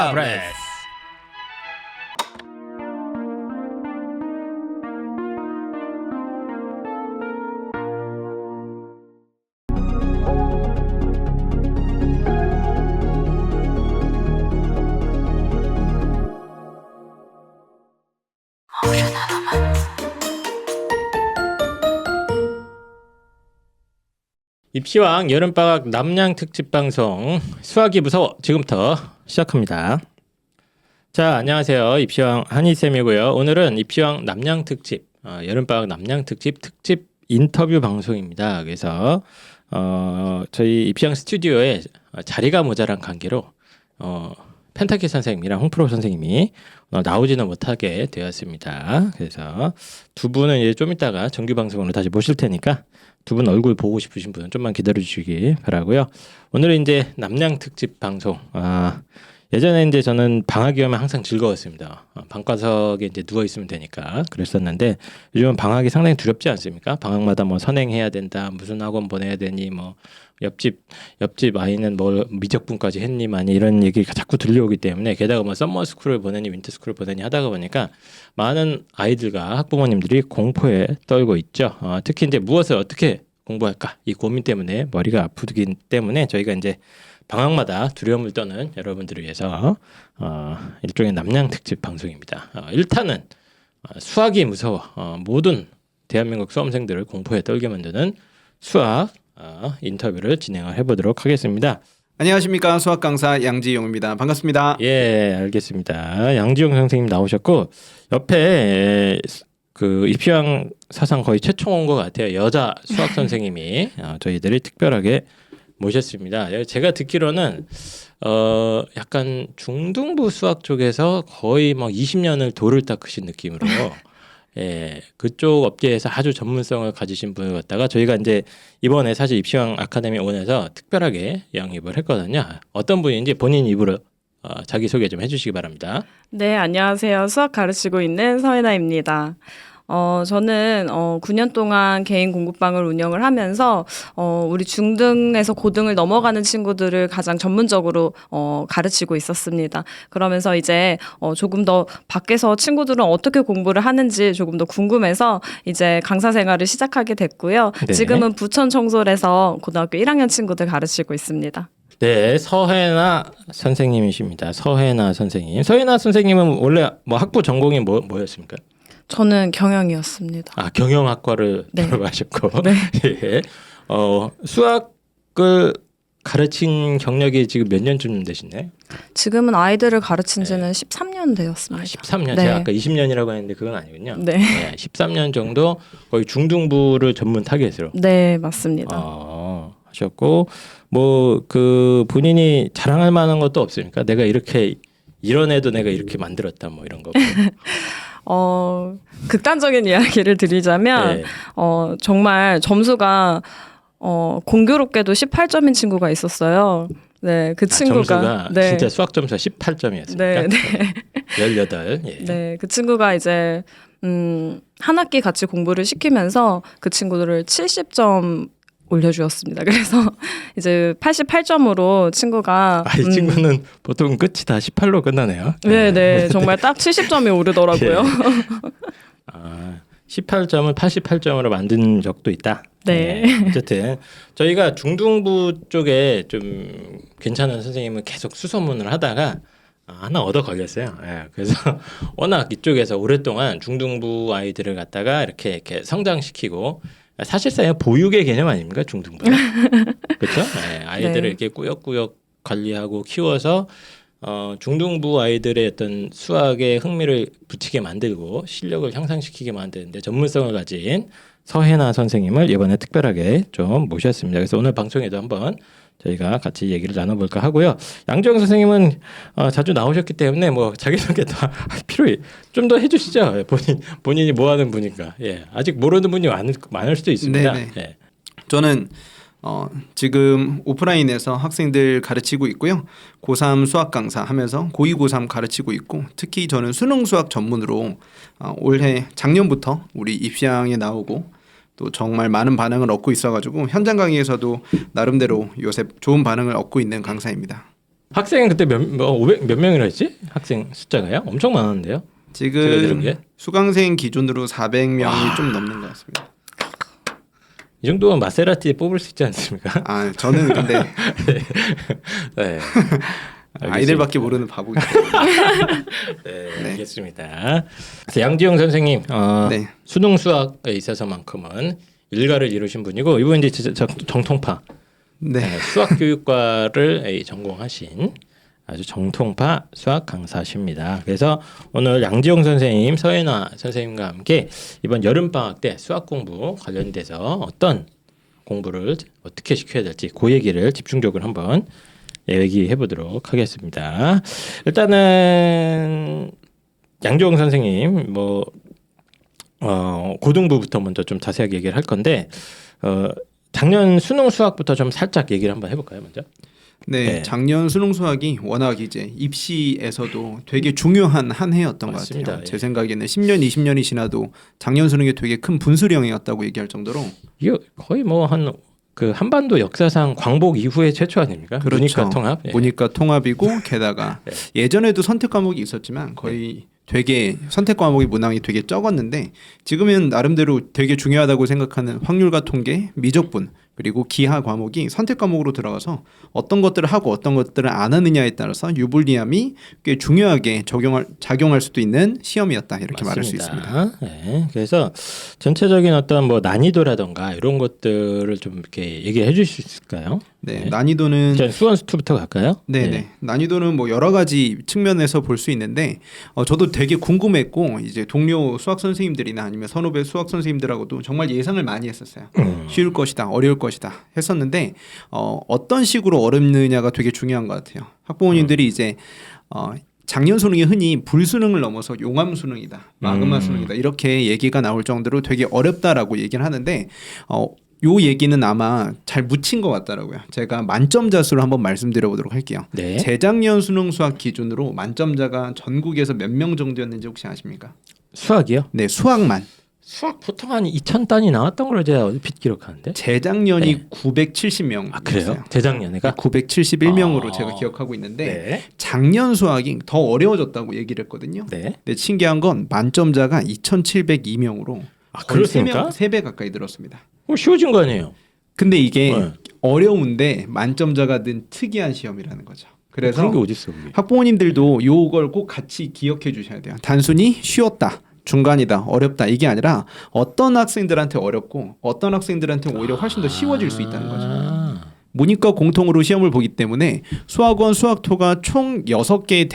타브레스. 입시왕 여름방학 남양 특집 방송 수학이 무서워 지금부터 시작합니다. 자, 안녕하세요. 입시왕 한희쌤이고요. 오늘은 입시왕 남양 특집 여름방학 남양 특집 인터뷰 방송입니다. 그래서 저희 입시왕 스튜디오에 자리가 모자란 관계로 펜타키 선생님이랑 홍프로 선생님이 나오지는 못하게 되었습니다. 그래서 두 분은 이제 좀 이따가 정규 방송으로 다시 모실 테니까 두 분 얼굴 보고 싶으신 분은 좀만 기다려 주시기 바라고요. 오늘은 이제 남양 특집 방송. 예전에 이제 저는 방학이 오면 항상 즐거웠습니다. 방과석에 이제 누워 있으면 되니까 그랬었는데 요즘은 방학이 상당히 두렵지 않습니까? 방학마다 뭐 선행해야 된다, 무슨 학원 보내야 되니, 뭐 옆집 아이는 뭐 미적분까지 했니 많이 이런 얘기가 자꾸 들려오기 때문에, 게다가 뭐 썸머스쿨을 보내니 윈터스쿨을 보내니 하다가 보니까 많은 아이들과 학부모님들이 공포에 떨고 있죠. 특히 이제 무엇을 어떻게 공부할까 이 고민 때문에 머리가 아프기 때문에 저희가 이제 방학마다 두려움을 떠는 여러분들을 위해서 일종의 남양 특집 방송입니다. 1탄은 수학이 무서워 모든 대한민국 수험생들을 공포에 떨게 만드는 수학 인터뷰를 진행을 해보도록 하겠습니다. 안녕하십니까, 수학 강사 양지용입니다. 반갑습니다. 예, 알겠습니다. 양지용 선생님 나오셨고 옆에 그 입시왕 사상 거의 최초 온 것 같아요. 여자 수학 선생님이 저희들이 특별하게 모셨습니다. 제가 듣기로는 약간 중등부 수학 쪽에서 거의 막 20년을 돌을 닦으신 느낌으로 예, 그쪽 업계에서 아주 전문성을 가지신 분을 갖다가 저희가 이제 이번에 사실 입시왕 아카데미 원에서 특별하게 영입을 했거든요. 어떤 분인지 본인 입으로 자기 소개 좀 해주시기 바랍니다. 네, 안녕하세요. 수학 가르치고 있는 서혜나입니다. 저는 9년 동안 개인 공부방을 운영을 하면서 우리 중등에서 고등을 넘어가는 친구들을 가장 전문적으로 가르치고 있었습니다. 그러면서 이제 조금 더 밖에서 친구들은 어떻게 공부를 하는지 조금 더 궁금해서 이제 강사 생활을 시작하게 됐고요. 네. 지금은 부천 청솔에서 고등학교 1학년 친구들 가르치고 있습니다. 네, 서혜나 선생님이십니다. 서혜나 선생님. 서혜나 선생님은 원래 뭐 학부 전공이 뭐였습니까? 저는 경영이었습니다. 경영학과를 네. 들어가셨고, 네. 예. 수학을 가르친 경력이 지금 몇 년쯤 되시나요? 지금은 아이들을 가르친 지는 13년 되었습니다. 13년. 네. 제가 아까 20년이라고 했는데 그건 아니군요. 네. 네, 13년 정도 거의 중등부를 전문 타겟으로 네, 맞습니다. 하셨고, 뭐 그 본인이 자랑할 만한 것도 없습니까? 내가 이렇게 이런 애도 내가 이렇게 만들었다 뭐 이런 거. 극단적인 이야기를 드리자면 네. 정말 점수가 공교롭게도 18점인 친구가 있었어요. 네, 그 친구가 점수가 네. 진짜 수학 점수가 18점이었습니까? 네, 네. 18. 예. 네, 그 친구가 이제 한 학기 같이 공부를 시키면서 그 친구들을 70점 올려주었습니다. 그래서 이제 88점으로 친구가 이 친구는 보통 끝이 다 18로 끝나네요. 네, 네, 정말 딱 70점이 오르더라고요. 18점을 88점으로 만든 적도 있다. 네. 어쨌든 저희가 중등부 쪽에 좀 괜찮은 선생님은 계속 수소문을 하다가 하나 얻어 걸렸어요. 예, 그래서 워낙 이쪽에서 오랫동안 중등부 아이들을 갖다가 이렇게 성장시키고, 사실상 보육의 개념 아닙니까, 중등부? 그렇죠? 네, 아이들을 네. 이렇게 꾸역꾸역 관리하고 키워서 중등부 아이들의 어떤 수학에 흥미를 붙이게 만들고 실력을 향상시키게 만드는데 전문성을 가진 서혜나 선생님을 이번에 특별하게 좀 모셨습니다. 그래서 오늘 방송에도 한번 저희가 같이 얘기를 나눠볼까 하고요. 양지영 선생님은 자주 나오셨기 때문에 뭐 자기소개 다 필요해 좀 더 해주시죠. 본인이 뭐 하는 분인가. 예, 아직 모르는 분이 많을 수도 있습니다. 예. 저는 지금 오프라인에서 학생들 가르치고 있고요. 고3 수학 강사 하면서 고2, 고3 가르치고 있고, 특히 저는 수능 수학 전문으로 올해 작년부터 우리 입시왕에 나오고 또 정말 많은 반응을 얻고 있어가지고 현장 강의에서도 나름대로 요새 좋은 반응을 얻고 있는 강사입니다. 학생 그때 몇 명이라 했지? 학생 숫자가요? 엄청 많았는데요. 제가 들은 지금 게? 수강생 기준으로 400명이 좀 넘는 것 같습니다. 이 정도면 마세라티 뽑을 수 있지 않습니까? 아 저는 근데 네. 아이들밖에 모르는 바보기 네, 알겠습니다. 그래서 양지영 선생님 네. 수능 수학에 있어서만큼은 일가를 이루신 분이고 이분 이제 진짜 정통파 네. 수학 교육과를 전공하신 아주 정통파 수학 강사십니다. 그래서 오늘 양지영 선생님, 서예나 선생님과 함께 이번 여름 방학 때 수학 공부 관련돼서 어떤 공부를 어떻게 시켜야 될지 그 얘기를 집중적으로 한번 얘기해 보도록 하겠습니다. 일단은 양지영 선생님 고등부부터 먼저 좀 자세하게 얘기를 할 건데 작년 수능 수학부터 좀 살짝 얘기를 한번 해볼까요, 먼저? 네, 작년 수능 수학이 워낙 이제 입시에서도 되게 중요한 한 해였던 맞습니다. 것 같아요. 제 생각에는 10년, 20년이 지나도 작년 수능이 되게 큰 분수령이었다고 얘기할 정도로. 이거 거의 뭐 한반도 역사상 광복 이후의 최초 아닙니까? 그렇죠. 문이과 통합. 예. 문이과 통합이고 게다가 예전에도 선택 과목이 있었지만 거의 되게 선택 과목의 문항이 되게 적었는데 지금은 나름대로 되게 중요하다고 생각하는 확률과 통계, 미적분 그리고 기하 과목이 선택 과목으로 들어가서 어떤 것들을 하고 어떤 것들을 안 하느냐에 따라서 유불리함이 꽤 중요하게 작용할 수도 있는 시험이었다 이렇게 말할 수 있습니다. 네, 그래서 전체적인 어떤 뭐 난이도라던가 이런 것들을 좀 이렇게 얘기해 주실 수 있을까요? 네, 난이도는 일단 수원수투부터 갈까요? 네네. 난이도는 뭐 여러 가지 측면에서 볼 수 있는데 저도 되게 궁금했고 이제 동료 수학 선생님들이나 아니면 선후배 수학 선생님들하고도 정말 예상을 많이 했었어요. 쉬울 것이다, 어려울 것이다 했었는데 어떤 식으로 어렵느냐가 되게 중요한 것 같아요. 학부모님들이 이제 작년 수능이 흔히 불수능을 넘어서 용암 수능이다, 마그마 수능이다 이렇게 얘기가 나올 정도로 되게 어렵다라고 얘기를 하는데 요 얘기는 아마 잘 묻힌 것 같더라고요. 제가 만점자 수를 한번 말씀드려보도록 할게요. 네. 재작년 수능 수학 기준으로 만점자가 전국에서 몇 명 정도였는지 혹시 아십니까? 수학이요? 네, 수학만. 수학 보통 한 2,000단이 나왔던 걸로 제가 얼핏 기록하는데. 재작년이 네. 970명. 아 그래요? 재작년에가? 971명으로 아. 제가 기억하고 있는데 네. 작년 수학이 더 어려워졌다고 얘기를 했거든요. 네. 근데 신기한 건 만점자가 2,702명으로 아 그렇습니까? 3배 가까이 늘었습니다. 쉬워진 거 아니에요? 근데 이게 네. 어려운데 만점자가 든 특이한 시험이라는 거죠. 그래서 그런 게 어디 있어 그게? 학부모님들도 요걸 꼭 같이 기억해 주셔야 돼요. 단순히 쉬웠다, 중간이다, 어렵다 이게 아니라 어떤 학생들한테 어렵고 어떤 학생들한테 오히려 훨씬 더 쉬워질 수 있다는 거죠. 문이과 공통으로 시험을 보기 때문에 수학원, 수학토가 총 6개의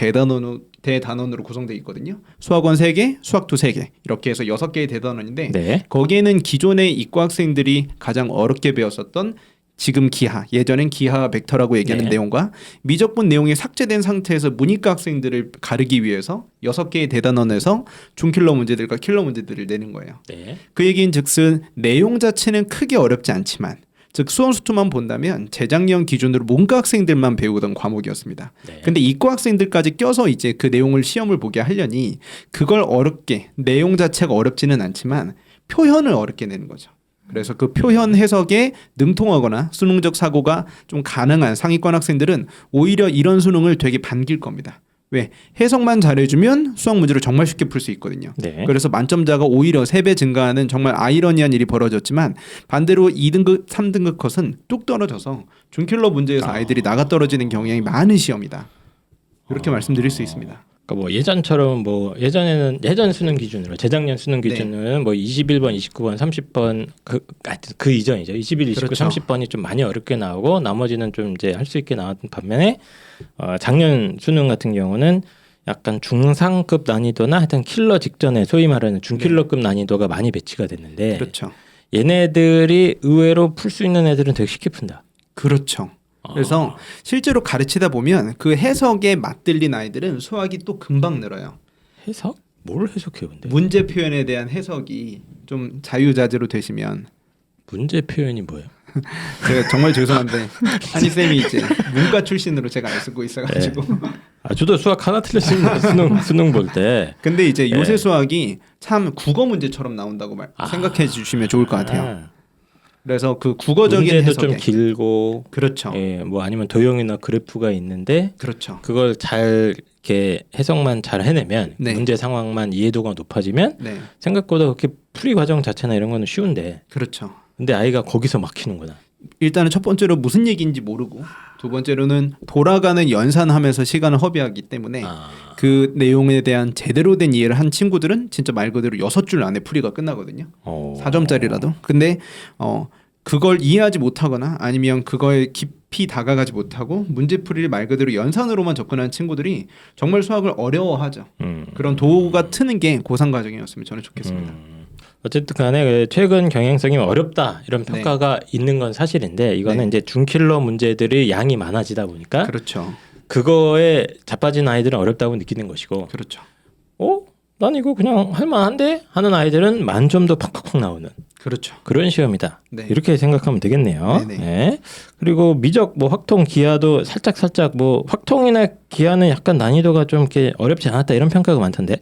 대단원으로 구성되어 있거든요. 수학원 3개, 수학토 3개 이렇게 해서 6개의 대단원인데 네. 거기에는 기존의 이과 학생들이 가장 어렵게 배웠었던 지금 기하, 예전엔 기하 벡터라고 얘기하는 네. 내용과 미적분 내용이 삭제된 상태에서 문이과 학생들을 가르기 위해서 6개의 대단원에서 중킬러 문제들과 킬러 문제들을 내는 거예요. 네. 그 얘기인 즉슨 내용 자체는 크게 어렵지 않지만 즉 수원수투만 본다면 재작년 기준으로 문과 학생들만 배우던 과목이었습니다. 네. 근데 이과 학생들까지 껴서 이제 그 내용을 시험을 보게 하려니 그걸 어렵게 내용 자체가 어렵지는 않지만 표현을 어렵게 내는 거죠. 그래서 그 표현 해석에 능통하거나 수능적 사고가 좀 가능한 상위권 학생들은 오히려 이런 수능을 되게 반길 겁니다. 왜? 해석만 잘해주면 수학 문제를 정말 쉽게 풀 수 있거든요. 네. 그래서 만점자가 오히려 3배 증가하는 정말 아이러니한 일이 벌어졌지만 반대로 2등급, 3등급 컷은 뚝 떨어져서 준킬러 문제에서 아이들이 나가 떨어지는 경향이 많은 시험이다. 이렇게 말씀드릴 수 있습니다. 그러니까 뭐 예전처럼 뭐 예전에는 예전 수능 기준으로 재작년 수능 기준은 뭐 21번, 29번, 30번 그 이전이죠. 21, 29, 그렇죠. 30번이 좀 많이 어렵게 나오고 나머지는 좀 이제 할 수 있게 나왔던 반면에 작년 수능 같은 경우는 약간 중상급 난이도나 하여튼 킬러 직전에 소위 말하는 중킬러급 난이도가 많이 배치가 됐는데 그렇죠. 얘네들이 의외로 풀 수 있는 애들은 되게 쉽게 푼다. 그렇죠. 그래서 실제로 가르치다 보면 그 해석에 맞들린 아이들은 수학이 또 금방 늘어요. 해석? 뭘 해석해요, 근데? 문제 표현에 대한 해석이 좀 자유자재로 되시면 문제 표현이 뭐예요? 제가 정말 죄송한데 한이 쌤이 이제 문과 출신으로 제가 알 쓰고 있어가지고 저도 수학 하나 틀렸습니다. 수능 볼 때. 근데 이제 요새 수학이 참 국어 문제처럼 나온다고 생각해 주시면 좋을 것 같아요. 그래서 그 국어적인 문제도 해석에 좀 길고 그렇죠. 예, 뭐 아니면 도형이나 그래프가 있는데 그렇죠. 그걸 잘 이렇게 해석만 잘 해내면 네. 문제 상황만 이해도가 높아지면 네. 생각보다 그렇게 풀이 과정 자체나 이런 거는 쉬운데 그렇죠. 근데 아이가 거기서 막히는구나. 일단은 첫 번째로 무슨 얘기인지 모르고 두 번째로는 돌아가는 연산하면서 시간을 허비하기 때문에 아, 그 내용에 대한 제대로 된 이해를 한 친구들은 진짜 말 그대로 6줄 안에 풀이가 끝나거든요. 4점짜리라도. 근데 그걸 이해하지 못하거나 아니면 그거에 깊이 다가가지 못하고 문제풀이를 말 그대로 연산으로만 접근하는 친구들이 정말 수학을 어려워하죠. 그런 도구가 트는 게 고3 과정이었으면 저는 좋겠습니다. 어쨌든 간에 그 최근 경향성이 어렵다 이런 네. 평가가 있는 건 사실인데 이거는 네. 이제 중킬러 문제들이 양이 많아지다 보니까 그렇죠. 그거에 자빠진 아이들은 어렵다고 느끼는 것이고 그렇죠. 난 이거 그냥 할만한데 하는 아이들은 만점도 팍팍팍 나오는 그렇죠. 그런 시험이다. 네. 이렇게 생각하면 되겠네요. 네네. 네. 그리고 미적 뭐 확통 기하도 살짝 뭐 확통이나 기하는 약간 난이도가 좀 이렇게 어렵지 않았다 이런 평가가 많던데.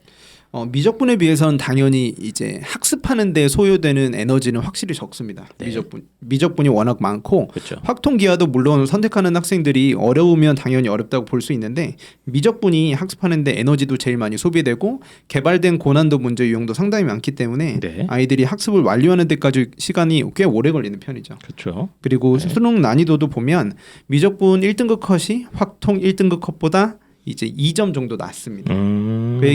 미적분에 비해서는 당연히 이제 학습하는 데 소요되는 에너지는 확실히 적습니다. 네. 미적분이 워낙 많고 그렇죠. 확통기하도 물론 선택하는 학생들이 어려우면 당연히 어렵다고 볼 수 있는데 미적분이 학습하는 데 에너지도 제일 많이 소비되고 개발된 고난도 문제 유형도 상당히 많기 때문에 네. 아이들이 학습을 완료하는 데까지 시간이 꽤 오래 걸리는 편이죠. 그렇죠. 그리고 수능 난이도도 보면 미적분 1등급 컷이 확통 1등급 컷보다 이제 2점 정도 낮습니다. 그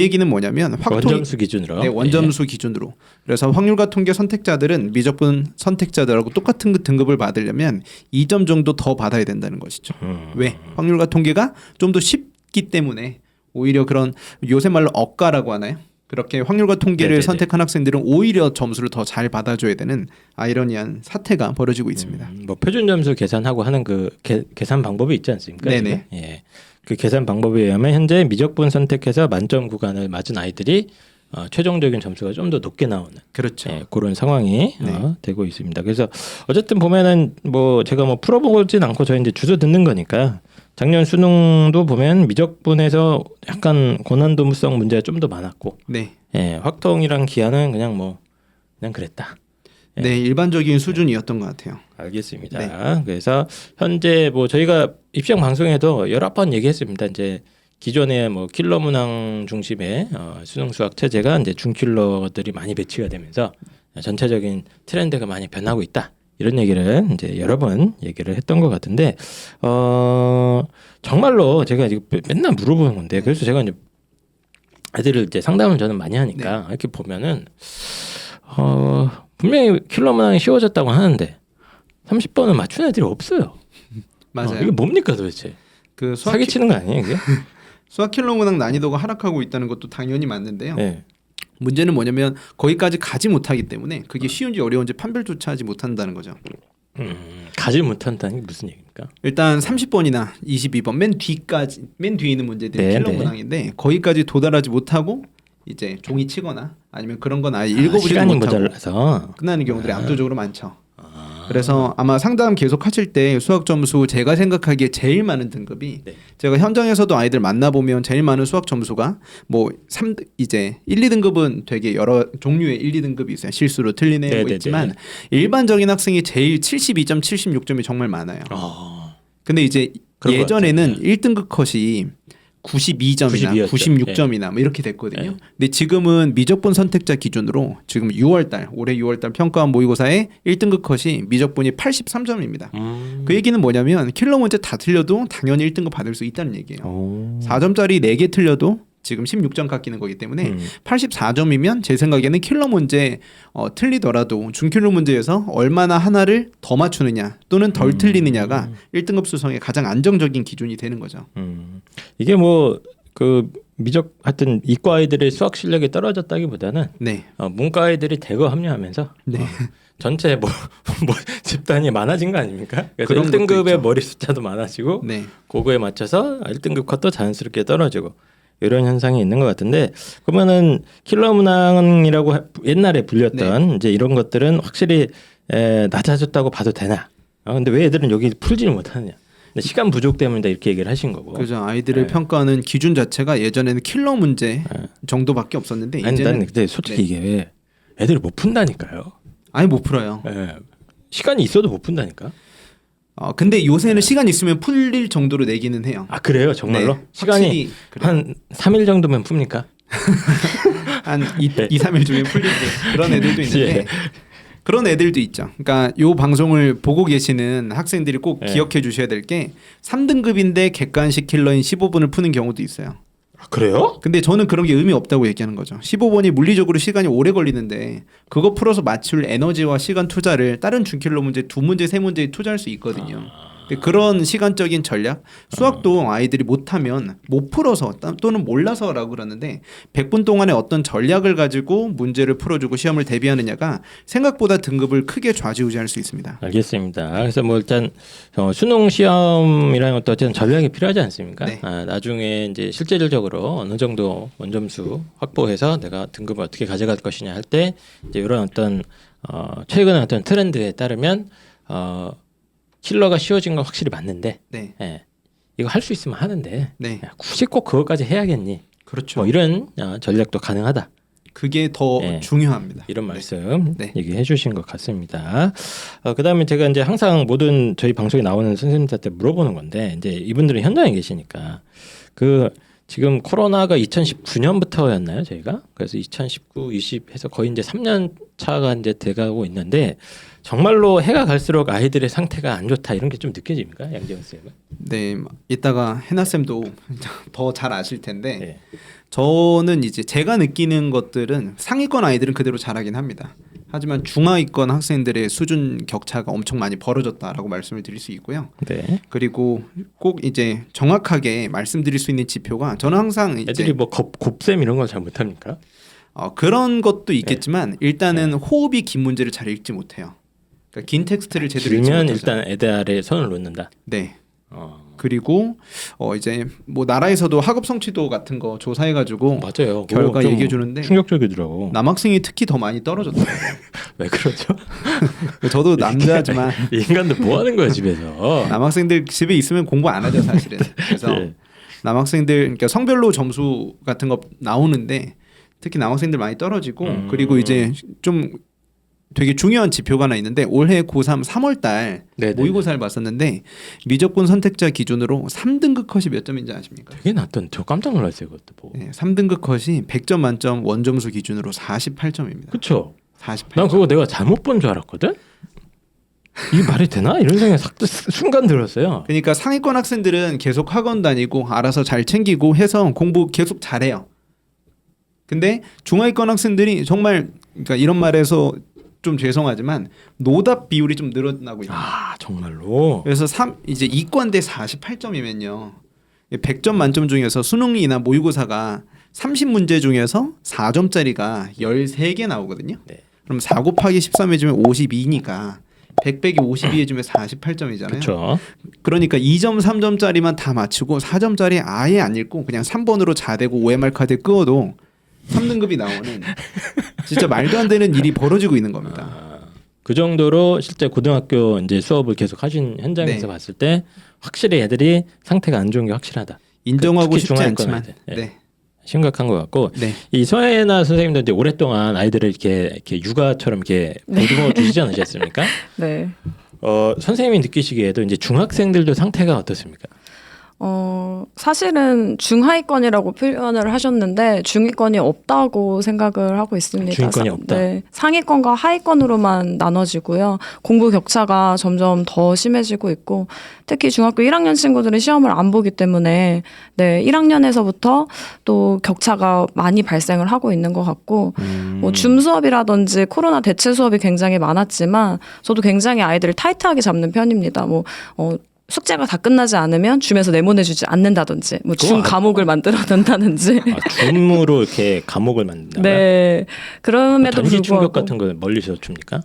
얘기는 뭐냐면 확통 원점수 기준으로. 네, 원점수 기준으로. 그래서 확률과 통계 선택자들은 미적분 선택자들하고 똑같은 등급을 받으려면 2점 정도 더 받아야 된다는 것이죠. 왜? 확률과 통계가 좀 더 쉽기 때문에 오히려 그런 요새 말로 억가라고 하나요? 그렇게 확률과 통계를 네네네. 선택한 학생들은 오히려 점수를 더 잘 받아줘야 되는 아이러니한 사태가 벌어지고 있습니다. 뭐 표준 점수 계산하고 하는 그 계산 방법이 있지 않습니까? 네네. 지금? 예. 그 계산 방법에 의하면 현재 미적분 선택해서 만점 구간을 맞은 아이들이 최종적인 점수가 좀 더 높게 나오는 그렇죠. 예, 그런 상황이 네. 되고 있습니다. 그래서 어쨌든 보면은 뭐 제가 뭐 풀어보진 않고 저희 이제 주소 듣는 거니까 작년 수능도 보면 미적분에서 약간 고난도무성 문제가 좀 더 많았고, 네. 예, 확통이랑 기하는 그냥 그랬다. 네, 일반적인 수준이었던 것 같아요. 알겠습니다. 네. 그래서 현재 뭐 저희가 입시형 방송에도 여러 번 얘기했습니다. 이제 기존의 뭐 킬러 문항 중심의 수능 수학 체제가 이제 중킬러들이 많이 배치가 되면서 전체적인 트렌드가 많이 변하고 있다. 이런 얘기를 이제 여러 번 얘기를 했던 것 같은데 정말로 제가 이거 맨날 물어보는 건데 그래서 제가 이제 애들을 이제 상담을 저는 많이 하니까 이렇게 보면은 분명히 킬러 문항이 쉬워졌다고 하는데 30번은 맞춘 애들이 없어요. 맞아요. 이게 뭡니까 도대체? 그 사기치는 거 아니에요 이게? 수학 킬러 문항 난이도가 하락하고 있다는 것도 당연히 맞는데요. 네. 문제는 뭐냐면 거기까지 가지 못하기 때문에 그게 쉬운지 어려운지 판별조차 하지 못한다는 거죠. 가지 못한다는 게 무슨 얘기입니까? 일단 30번이나 22번 맨 뒤에 있는 문제들이 네, 킬러 네. 문항인데 거기까지 도달하지 못하고 이제 종이 치거나 아니면 그런 건 아예 읽어보지도 시간이 못하고 모자라서 끝나는 경우들이 압도적으로 많죠. 그래서 아마 상담 계속 하실 때 수학 점수 제가 생각하기에 제일 많은 등급이 네. 제가 현장에서도 아이들 만나보면 제일 많은 수학 점수가 뭐 이제 1, 2등급은 되게 여러 종류의 1, 2등급이 있어요. 실수로 틀린 애 뭐 네네네. 있지만 일반적인 학생이 제일 72점, 76점이 정말 많아요. 근데 이제 그런 것 예전에는 같아요. 1등급 컷이 92점이나 92였죠. 96점이나 뭐 이렇게 됐거든요. 근데 지금은 미적분 선택자 기준으로 지금 6월달 올해 6월달 평가원 모의고사의 1등급 컷이 미적분이 83점입니다. 그 얘기는 뭐냐면 킬러 문제 다 틀려도 당연히 1등급 받을 수 있다는 얘기예요. 4점짜리 4개 틀려도 지금 16점 깎이는 거기 때문에 84점이면 제 생각에는 킬러 문제 틀리더라도 중킬러 문제에서 얼마나 하나를 더 맞추느냐 또는 덜 틀리느냐가 1등급 수성의 가장 안정적인 기준이 되는 거죠. 이게 뭐 그 미적 하여튼 이과 아이들의 수학 실력이 떨어졌다기보다는 네. 문과 아이들이 대거 합류하면서 네. 전체 뭐 집단이 많아진 거 아닙니까? 그래서 그런 것도 1등급의 있죠. 머리 숫자도 많아지고 네. 그거에 맞춰서 1등급 컷도 자연스럽게 떨어지고 이런 현상이 있는 것 같은데 그러면은 킬러 문항이라고 옛날에 불렸던 이제 이런 것들은 확실히 낮아졌다고 봐도 되나? 근데 왜 애들은 여기 풀지를 못하느냐? 근데 시간 부족 때문에 이렇게 얘기를 하신 거고. 그죠. 아이들을 평가하는 기준 자체가 예전에는 킬러 문제 정도밖에 없었는데 아니 이제는 난 근데 솔직히 이게 왜 애들이 못 푼다니까요. 아예 못 풀어요. 예. 시간이 있어도 못 푼다니까. 근데 요새는 시간 있으면 풀릴 정도로 내기는 해요. 아 그래요, 정말로? 네, 시간이 확실히 그래요. 한 3일 정도면 풉니까? 한 2, 3일 중에 풀리는 그런 애들도 있는데 예. 그런 애들도 있죠. 그러니까 요 방송을 보고 계시는 학생들이 꼭 예. 기억해 주셔야 될 게 3등급인데 객관식 킬러인 15분을 푸는 경우도 있어요. 아, 그래요? 근데 저는 그런 게 의미 없다고 얘기하는 거죠. 15번이 물리적으로 시간이 오래 걸리는데 그거 풀어서 맞출 에너지와 시간 투자를 다른 준킬러 문제 2문제, 3문제에 투자할 수 있거든요. 근데 그런 시간적인 전략, 수학도 아이들이 못하면 못 풀어서 또는 몰라서라고 그러는데 100분 동안에 어떤 전략을 가지고 문제를 풀어주고 시험을 대비하느냐가 생각보다 등급을 크게 좌지우지할 수 있습니다. 알겠습니다. 그래서 뭐 일단 수능 시험이라는 것도 어쨌든 전략이 필요하지 않습니까? 네. 나중에 이제 실질적으로 어느 정도 원점수 확보해서 내가 등급을 어떻게 가져갈 것이냐 할 때 이제 이런 어떤 최근의 어떤 트렌드에 따르면 킬러가 쉬워진 건 확실히 맞는데, 네, 예, 이거 할 수 있으면 하는데 네, 야, 굳이 꼭 그것까지 해야겠니? 그렇죠. 뭐 이런 전략도 가능하다. 그게 더 네. 중요합니다. 이런 말씀 네. 얘기해 주신 것 같습니다. 그다음에 제가 이제 항상 모든 저희 방송에 나오는 선생님들한테 물어보는 건데 이제 이분들은 현장에 계시니까 지금 코로나가 2019년부터였나요, 저희가? 그래서 2019, 20 해서 거의 이제 3년 차가 이제 돼가고 있는데 정말로 해가 갈수록 아이들의 상태가 안 좋다 이런 게 좀 느껴집니까, 양재원 쌤은? 네, 이따가 해나 쌤도 더 잘 아실 텐데 네. 저는 이제 제가 느끼는 것들은 상위권 아이들은 그대로 잘하긴 합니다. 하지만 중하위권 학생들의 수준 격차가 엄청 많이 벌어졌다라고 말씀을 드릴 수 있고요. 네. 그리고 꼭 이제 정확하게 말씀드릴 수 있는 지표가 저는 항상 이제 애들이 뭐 곱셈 이런 걸 잘 못합니까? 그런 것도 있겠지만 일단은 호흡이 긴 문제를 잘 읽지 못해요. 그러니까 긴 텍스트를 제대로 읽지 길면 못하죠. 일단 애들 아래 손을 놓는다. 네. 어. 그리고 이제 뭐 나라에서도 학업 성취도 같은 거 조사해가지고 맞아요. 결과 그거 좀 얘기해 주는데 충격적이더라고. 남학생이 특히 더 많이 떨어졌더라고요. 왜 그러죠? 저도 남자지만 이 인간들 뭐 하는 거야 집에서? 남학생들 집에 있으면 공부 안 하죠 사실은. 그래서 예. 남학생들 그러니까 성별로 점수 같은 거 나오는데 특히 남학생들 많이 떨어지고 그리고 이제 좀 되게 중요한 지표가 하나 있는데 올해 고3 3월 달 네네네. 모의고사를 봤었는데 미적분 선택자 기준으로 3등급 컷이 몇 점인지 아십니까? 되게 낮던 저 깜짝 놀랐어요 그것도 보고. 네, 3등급 컷이 100점 만점 원점수 기준으로 48점입니다. 그렇죠. 48점. 난 그거 내가 잘못 본 줄 알았거든. 이게 말이 되나 이런 생각이 순간 들었어요. 그러니까 상위권 학생들은 계속 학원 다니고 알아서 잘 챙기고 해서 공부 계속 잘해요. 근데 중하위권 학생들이 정말 그러니까 이런 말에서 좀 죄송하지만 노답 비율이 좀 늘어나고 있다. 아 정말로. 그래서 이제 이과인데 48점이면요. 100점 만점 중에서 수능이나 모의고사가 30문제 중에서 4점짜리가 13개 나오거든요. 네. 그럼 4 곱하기 13 해주면 52니까 100 빼기 52 해주면 48점이잖아요. 그렇죠. 그러니까 2점, 3점짜리만 다 맞추고 4점짜리 아예 안 읽고 그냥 3번으로 자대고 OMR 카드 끄어도 3등급이 나오는 진짜 말도 안 되는 일이 벌어지고 있는 겁니다. 그 정도로 실제 고등학교 이제 수업을 계속 하신 현장에서 네. 봤을 때 확실히 애들이 상태가 안 좋은 게 확실하다. 인정하고 특히 싶지 중하위권 않지만 아이들. 예. 네. 심각한 것 같고 네. 이 서예나 선생님들 이제 오랫동안 아이들을 이렇게 육아처럼 이렇게 보듬어 주시지 않으셨습니까? 네. 선생님이 느끼시기에도 이제 중학생들도 상태가 어떻습니까? 사실은 중하위권이라고 표현을 하셨는데 중위권이 없다고 생각을 하고 있습니다. 중위권이 없다? 네. 상위권과 하위권으로만 나눠지고요. 공부 격차가 점점 더 심해지고 있고 특히 중학교 1학년 친구들은 시험을 안 보기 때문에 네, 1학년에서부터 또 격차가 많이 발생을 하고 있는 것 같고 뭐 줌 수업이라든지 코로나 대체 수업이 굉장히 많았지만 저도 굉장히 아이들을 타이트하게 잡는 편입니다. 숙제가 다 끝나지 않으면 줌에서 내보내주지 않는다든지 줌 감옥을 만들어 둔다든지 줌으로 이렇게 감옥을 만든다. 네 그럼에도 전기 불구하고 충격 같은 거 멀리서 줍니까?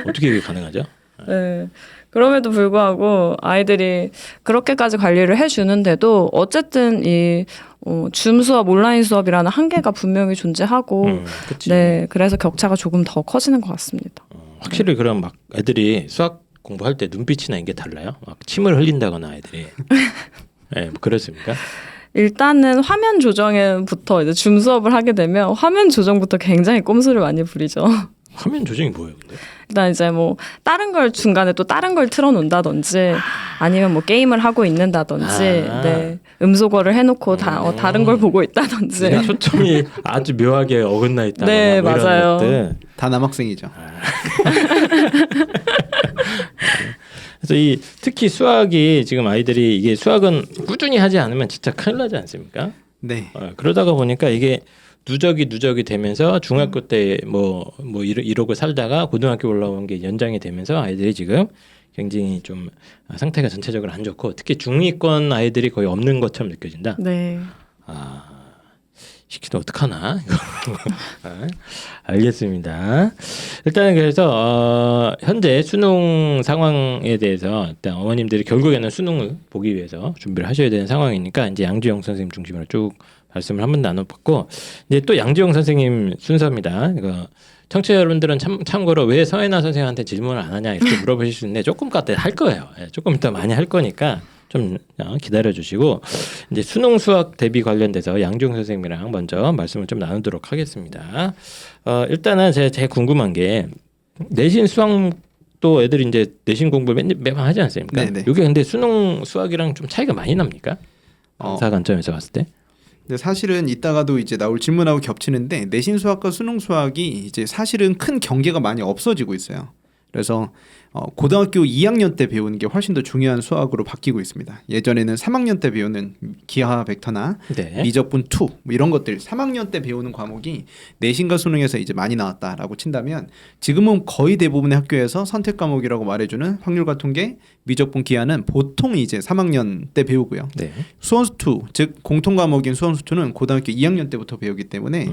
어떻게 이게 가능하죠? 네 그럼에도 불구하고 아이들이 그렇게까지 관리를 해주는데도 어쨌든 이 줌 수업 온라인 수업이라는 한계가 분명히 존재하고 그치. 네 그래서 격차가 조금 더 커지는 것 같습니다. 확실히 그럼 막 애들이 수학 공부할 때 눈빛이나 이게 달라요? 막 침을 흘린다거나 애들이. 네, 뭐 그렇습니까? 일단은 화면 조정부터 이제 줌 수업을 하게 되면 화면 조정부터 굉장히 꼼수를 많이 부리죠. 화면 조정이 뭐예요, 근데? 일단 이제 뭐 다른 걸 중간에 또 다른 걸 틀어놓는다든지 아니면 뭐 게임을 하고 있는다든지 네. 음소거를 해놓고 다른 걸 보고 있다든지 그냥 초점이 아주 묘하게 어긋나 있다. 네, 뭐 이런 맞아요. 것들. 다 남학생이죠. 그래서 이 특히 수학이 지금 아이들이 이게 수학은 꾸준히 하지 않으면 진짜 큰일 나지 않습니까? 네. 그러다가 보니까 이게 누적이 되면서 중학교 때 이러고 살다가 고등학교 올라온 게 연장이 되면서 아이들이 지금 굉장히 좀 상태가 전체적으로 안 좋고 특히 중위권 아이들이 거의 없는 것처럼 느껴진다. 네. 시키도 어떡하나? 알겠습니다. 일단은 그래서 현재 수능 상황에 대해서 일단 어머님들이 결국에는 수능을 보기 위해서 준비를 하셔야 되는 상황이니까 이제 양지영 선생님 중심으로 쭉 말씀을 한번 나눠봤고 이제 또 양지영 선생님 순서입니다. 이거 청취자 여러분들은 참고로 왜 서혜나 선생님한테 질문을 안 하냐 이렇게 물어보실 수 있는데 조금 이따 할 거예요. 조금 이따 많이 할 거니까 좀 기다려 주시고 이제 수능 수학 대비 관련돼서 양지영 선생님이랑 먼저 말씀을 좀 나누도록 하겠습니다. 일단은 제가 궁금한 게 내신 수학도 애들이 이제 내신 공부를 매번 하지 않습니까? 네네. 이게 근데 수능 수학이랑 좀 차이가 많이 납니까? 강사 관점에서 봤을 때? 근데 사실은 이따가도 이제 나올 질문하고 겹치는데 내신 수학과 수능 수학이 이제 사실은 큰 경계가 많이 없어지고 있어요. 그래서 고등학교 2학년 때 배우는 게 훨씬 더 중요한 수학으로 바뀌고 있습니다. 예전에는 3학년 때 배우는 기하 벡터나 네. 미적분 2 뭐 이런 것들 3학년 때 배우는 과목이 내신과 수능에서 이제 많이 나왔다라고 친다면 지금은 거의 대부분의 학교에서 선택 과목이라고 말해주는 확률과 통계, 미적분 기하는 보통 이제 3학년 때 배우고요. 네. 수원수 2, 즉 공통 과목인 수원수 2는 고등학교 2학년 때부터 배우기 때문에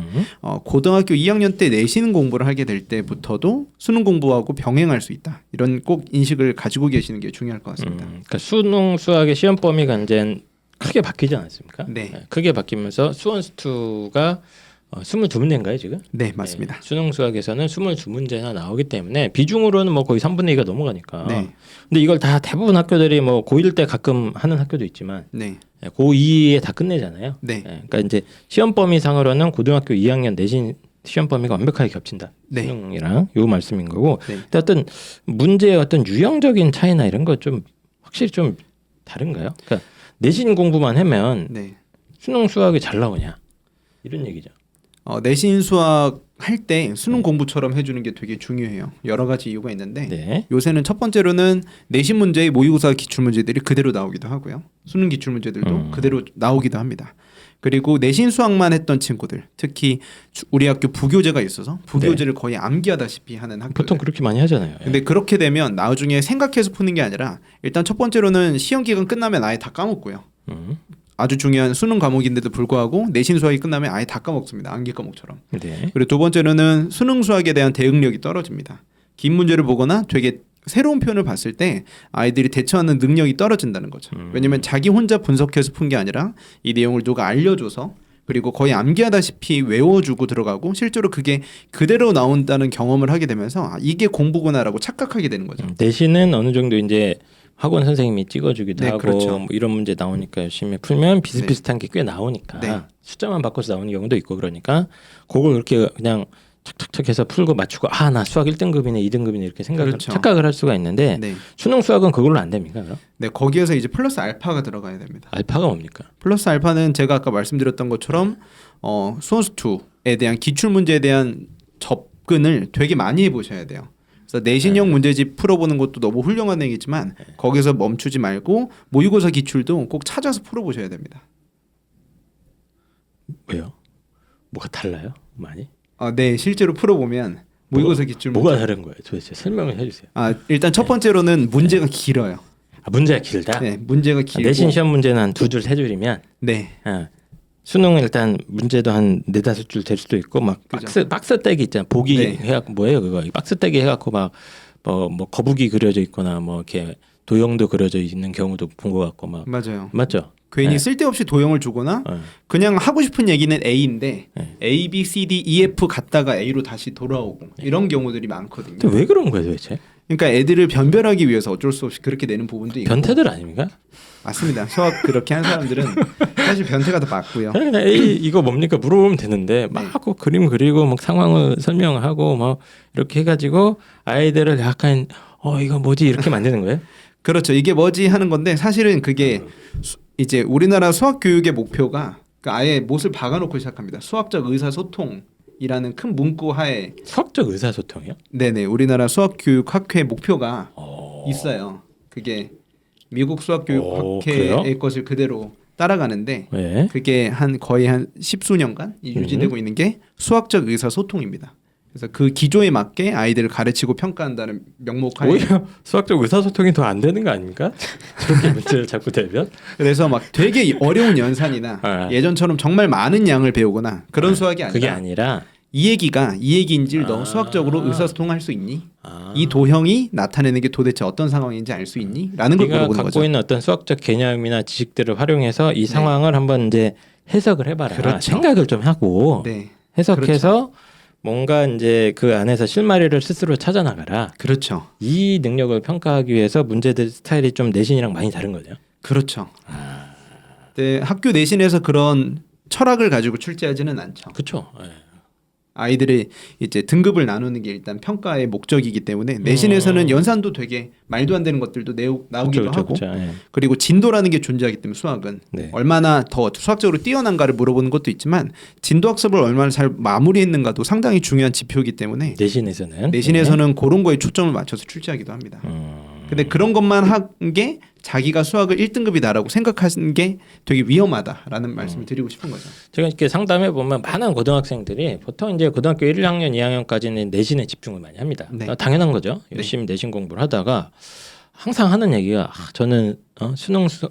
고등학교 2학년 때 내신 공부를 하게 될 때부터도 수능 공부하고 병행할 수 있다. 이런 꼭 인식을 가지고 계시는 게 중요할 것 같습니다. 그러니까 수능 수학의 시험 범위가 이제 크게 바뀌지 않았습니까? 네. 크게 바뀌면서 수원수2가 22문제인가요 지금? 네, 맞습니다. 수능 수학에서는 22문제나 나오기 때문에 비중으로는 뭐 거의 3분의 2가 넘어가니까. 네. 근데 이걸 다 대부분 학교들이 뭐 고1 때 가끔 하는 학교도 있지만 네. 고2에 다 끝내잖아요. 네. 그러니까 이제 시험 범위 상으로는 고등학교 2학년 내신 시험 범위가 완벽하게 겹친다. 네. 수능이랑 요 말씀인 거고. 네. 근데 어떤 문제의 어떤 유형적인 차이나 이런 거 좀 확실히 좀 다른가요? 그러니까 내신 공부만 하면 네. 수능 수학이 잘 나오냐 이런 얘기죠. 내신 수학 할 때 수능 공부처럼 해주는 게 되게 중요해요. 여러 가지 이유가 있는데 네. 요새는 첫 번째로는 내신 문제의 모의고사 기출 문제들이 그대로 나오기도 하고요. 수능 기출 문제들도 그대로 나오기도 합니다. 그리고 내신 수학만 했던 친구들, 특히 우리 학교 부교재가 있어서 부교재를 거의 암기하다시피 하는 학교들. 보통 그렇게 많이 하잖아요. 근데 그렇게 되면 나중에 생각해서 푸는 게 아니라 일단 첫 번째로는 시험 기간 끝나면 아예 다 까먹고요. 아주 중요한 수능 과목인데도 불구하고 내신 수학이 끝나면 아예 다 까먹습니다. 암기 과목처럼. 네. 그리고 두 번째로는 수능 수학에 대한 대응력이 떨어집니다. 긴 문제를 보거나 되게 새로운 표현을 봤을 때 아이들이 대처하는 능력이 떨어진다는 거죠. 왜냐하면 자기 혼자 분석해서 푼 게 아니라 이 내용을 누가 알려줘서 그리고 거의 암기하다시피 외워주고 들어가고 실제로 그게 그대로 나온다는 경험을 하게 되면서 이게 공부구나라고 착각하게 되는 거죠. 내신은 어느 정도 이제 학원 선생님이 찍어주기도 네, 하고 그렇죠. 뭐 이런 문제 나오니까 열심히 풀면 비슷비슷한 게 꽤 나오니까 네. 숫자만 바꿔서 나오는 경우도 있고 그러니까 그걸 그렇게 그냥 착착착 해서 풀고 맞추고 나 수학 1등급이네 2등급이네 이렇게 그렇죠. 착각을 할 수가 있는데 네. 수능 수학은 그걸로 안 됩니까? 그럼? 네, 거기에서 이제 플러스 알파가 들어가야 됩니다. 알파가 뭡니까? 플러스 알파는 제가 아까 말씀드렸던 것처럼 수원수 2에 대한 기출 문제에 대한 접근을 되게 많이 해보셔야 돼요. 그래서 내신형 문제집 풀어보는 것도 너무 훌륭한 얘기지만 거기서 멈추지 말고 모의고사 기출도 꼭 찾아서 풀어보셔야 됩니다. 왜요? 뭐가 달라요? 많이? 네, 실제로 풀어보면 모의고사 기출 뭐가 문제. 다른 거예요? 도대체 설명을 해주세요. 일단 첫 번째로는 문제가 길어요. 문제가 길다? 네, 문제가 길고. 내신 시험 문제는 한 2줄 3줄이면 네, 수능은 일단 문제도 한 4-5줄 될 수도 있고 막 그죠. 박스 떼기 있잖아. 보기 네. 해갖고 뭐예요 그거 박스 떼기 해갖고 막 뭐 거북이 그려져 있거나 뭐 이렇게 도형도 그려져 있는 경우도 본 것 같고 막 맞아요. 맞죠? 괜히 네. 쓸데없이 도형을 주거나 네. 그냥 하고 싶은 얘기는 A인데 네. A, B, C, D, E, F 갔다가 A로 다시 돌아오고 이런 경우들이 많거든요. 근데 왜 그런 거예요 도대체? 그러니까 애들을 변별하기 위해서 어쩔 수 없이 그렇게 내는 부분도 있고. 변태들 아닙니까? 맞습니다. 수학 그렇게 한 사람들은 사실 변태가 더 맞고요. 그냥 에이 이거 뭡니까 물어보면 되는데 막 그림 그리고 막 상황을 설명하고 막 이렇게 해가지고 아이들을 약간 이거 뭐지 이렇게 만드는 거예요? 그렇죠. 이게 뭐지 하는 건데 사실은 그게 이제 우리나라 수학 교육의 목표가 그러니까 아예 못을 박아놓고 시작합니다. 수학적 의사소통이라는 큰 문구 하에 수학적 의사소통이요? 네네 우리나라 수학교육학회 목표가 있어요. 그게 미국 수학교육학회의 그래요? 것을 그대로 따라가는데 네. 그게 거의 한 십수년간 유지되고 있는 게 수학적 의사소통입니다. 그래서 그 기조에 맞게 아이들을 가르치고 평가한다는 명목하에 오히려 수학적 의사소통이 더 안 되는 거 아닙니까? 저렇게 문제를 자꾸 대면? 그래서 막 되게 어려운 연산이나 아. 예전처럼 정말 많은 양을 배우거나 그런 수학이 아니라 그게 아니라 이 얘기인지를 너 수학적으로 의사소통할 수 있니? 이 도형이 나타내는 게 도대체 어떤 상황인지 알 수 있니? 라는 걸 네가 물어보는 갖고 거죠. 있는 어떤 수학적 개념이나 지식들을 활용해서 이 상황을 한번 이제 해석을 해봐라. 그렇죠. 생각을 좀 하고 네, 해석해서 뭔가 이제 그 안에서 실마리를 스스로 찾아 나가라. 그렇죠, 이 능력을 평가하기 위해서 문제들 스타일이 좀 내신이랑 많이 다른 거죠. 그렇죠. 네, 학교 내신에서 그런 철학을 가지고 출제하지는 않죠. 그렇죠. 아이들이 이제 등급을 나누는 게 일단 평가의 목적이기 때문에 내신에서는 연산도 되게 말도 안 되는 것들도 나오기도 하고 그리고 진도라는 게 존재하기 때문에 수학은 네. 얼마나 더 수학적으로 뛰어난가를 물어보는 것도 있지만 진도 학습을 얼마나 잘 마무리했는가도 상당히 중요한 지표이기 때문에 내신에서는 그런 거에 초점을 맞춰서 출제하기도 합니다. 근데 그런 것만 한 게 자기가 수학을 1등급이다라고 생각하는 게 되게 위험하다라는 말씀을 드리고 싶은 거죠. 제가 이렇게 상담해 보면 많은 고등학생들이 보통 이제 고등학교 1학년, 2학년까지는 내신에 집중을 많이 합니다. 네. 당연한 거죠. 열심히 내신 공부를 하다가 항상 하는 얘기가 저는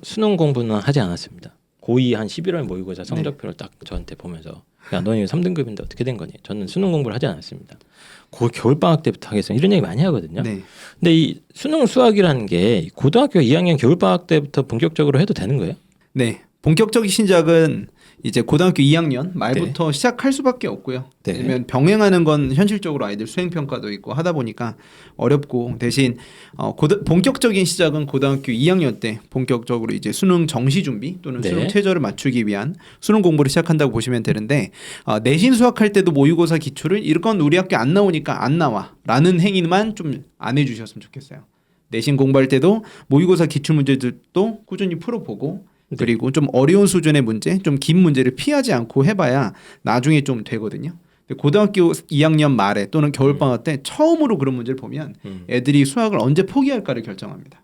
수능 공부는 하지 않았습니다. 고2 한 11월 모의고사 성적표를 딱 저한테 보면서 야 너는 3등급인데 어떻게 된 거니? 저는 수능 공부를 하지 않았습니다. 겨울방학 때부터 하겠습니다. 이런 얘기 많이 하거든요. 네. 근데 이 수능 수학이라는 게 고등학교 2학년 겨울방학 때부터 본격적으로 해도 되는 거예요? 네. 본격적인 시작은 이제 고등학교 2학년 말부터 시작할 수밖에 없고요. 네. 왜냐면 병행하는 건 현실적으로 아이들 수행 평가도 있고 하다 보니까 어렵고 대신 본격적인 시작은 고등학교 2학년 때 본격적으로 이제 수능 정시 준비 또는 수능 최저를 맞추기 위한 수능 공부를 시작한다고 보시면 되는데 내신 수학할 때도 모의고사 기출을 이건 우리 학교 안 나오니까 안 나와라는 행위만 좀 안 해주셨으면 좋겠어요. 내신 공부할 때도 모의고사 기출 문제들도 꾸준히 풀어보고 그리고 좀 어려운 수준의 문제, 좀 긴 문제를 피하지 않고 해봐야 나중에 좀 되거든요. 근데 고등학교 2학년 말에 또는 겨울방학 때 처음으로 그런 문제를 보면 애들이 수학을 언제 포기할까를 결정합니다.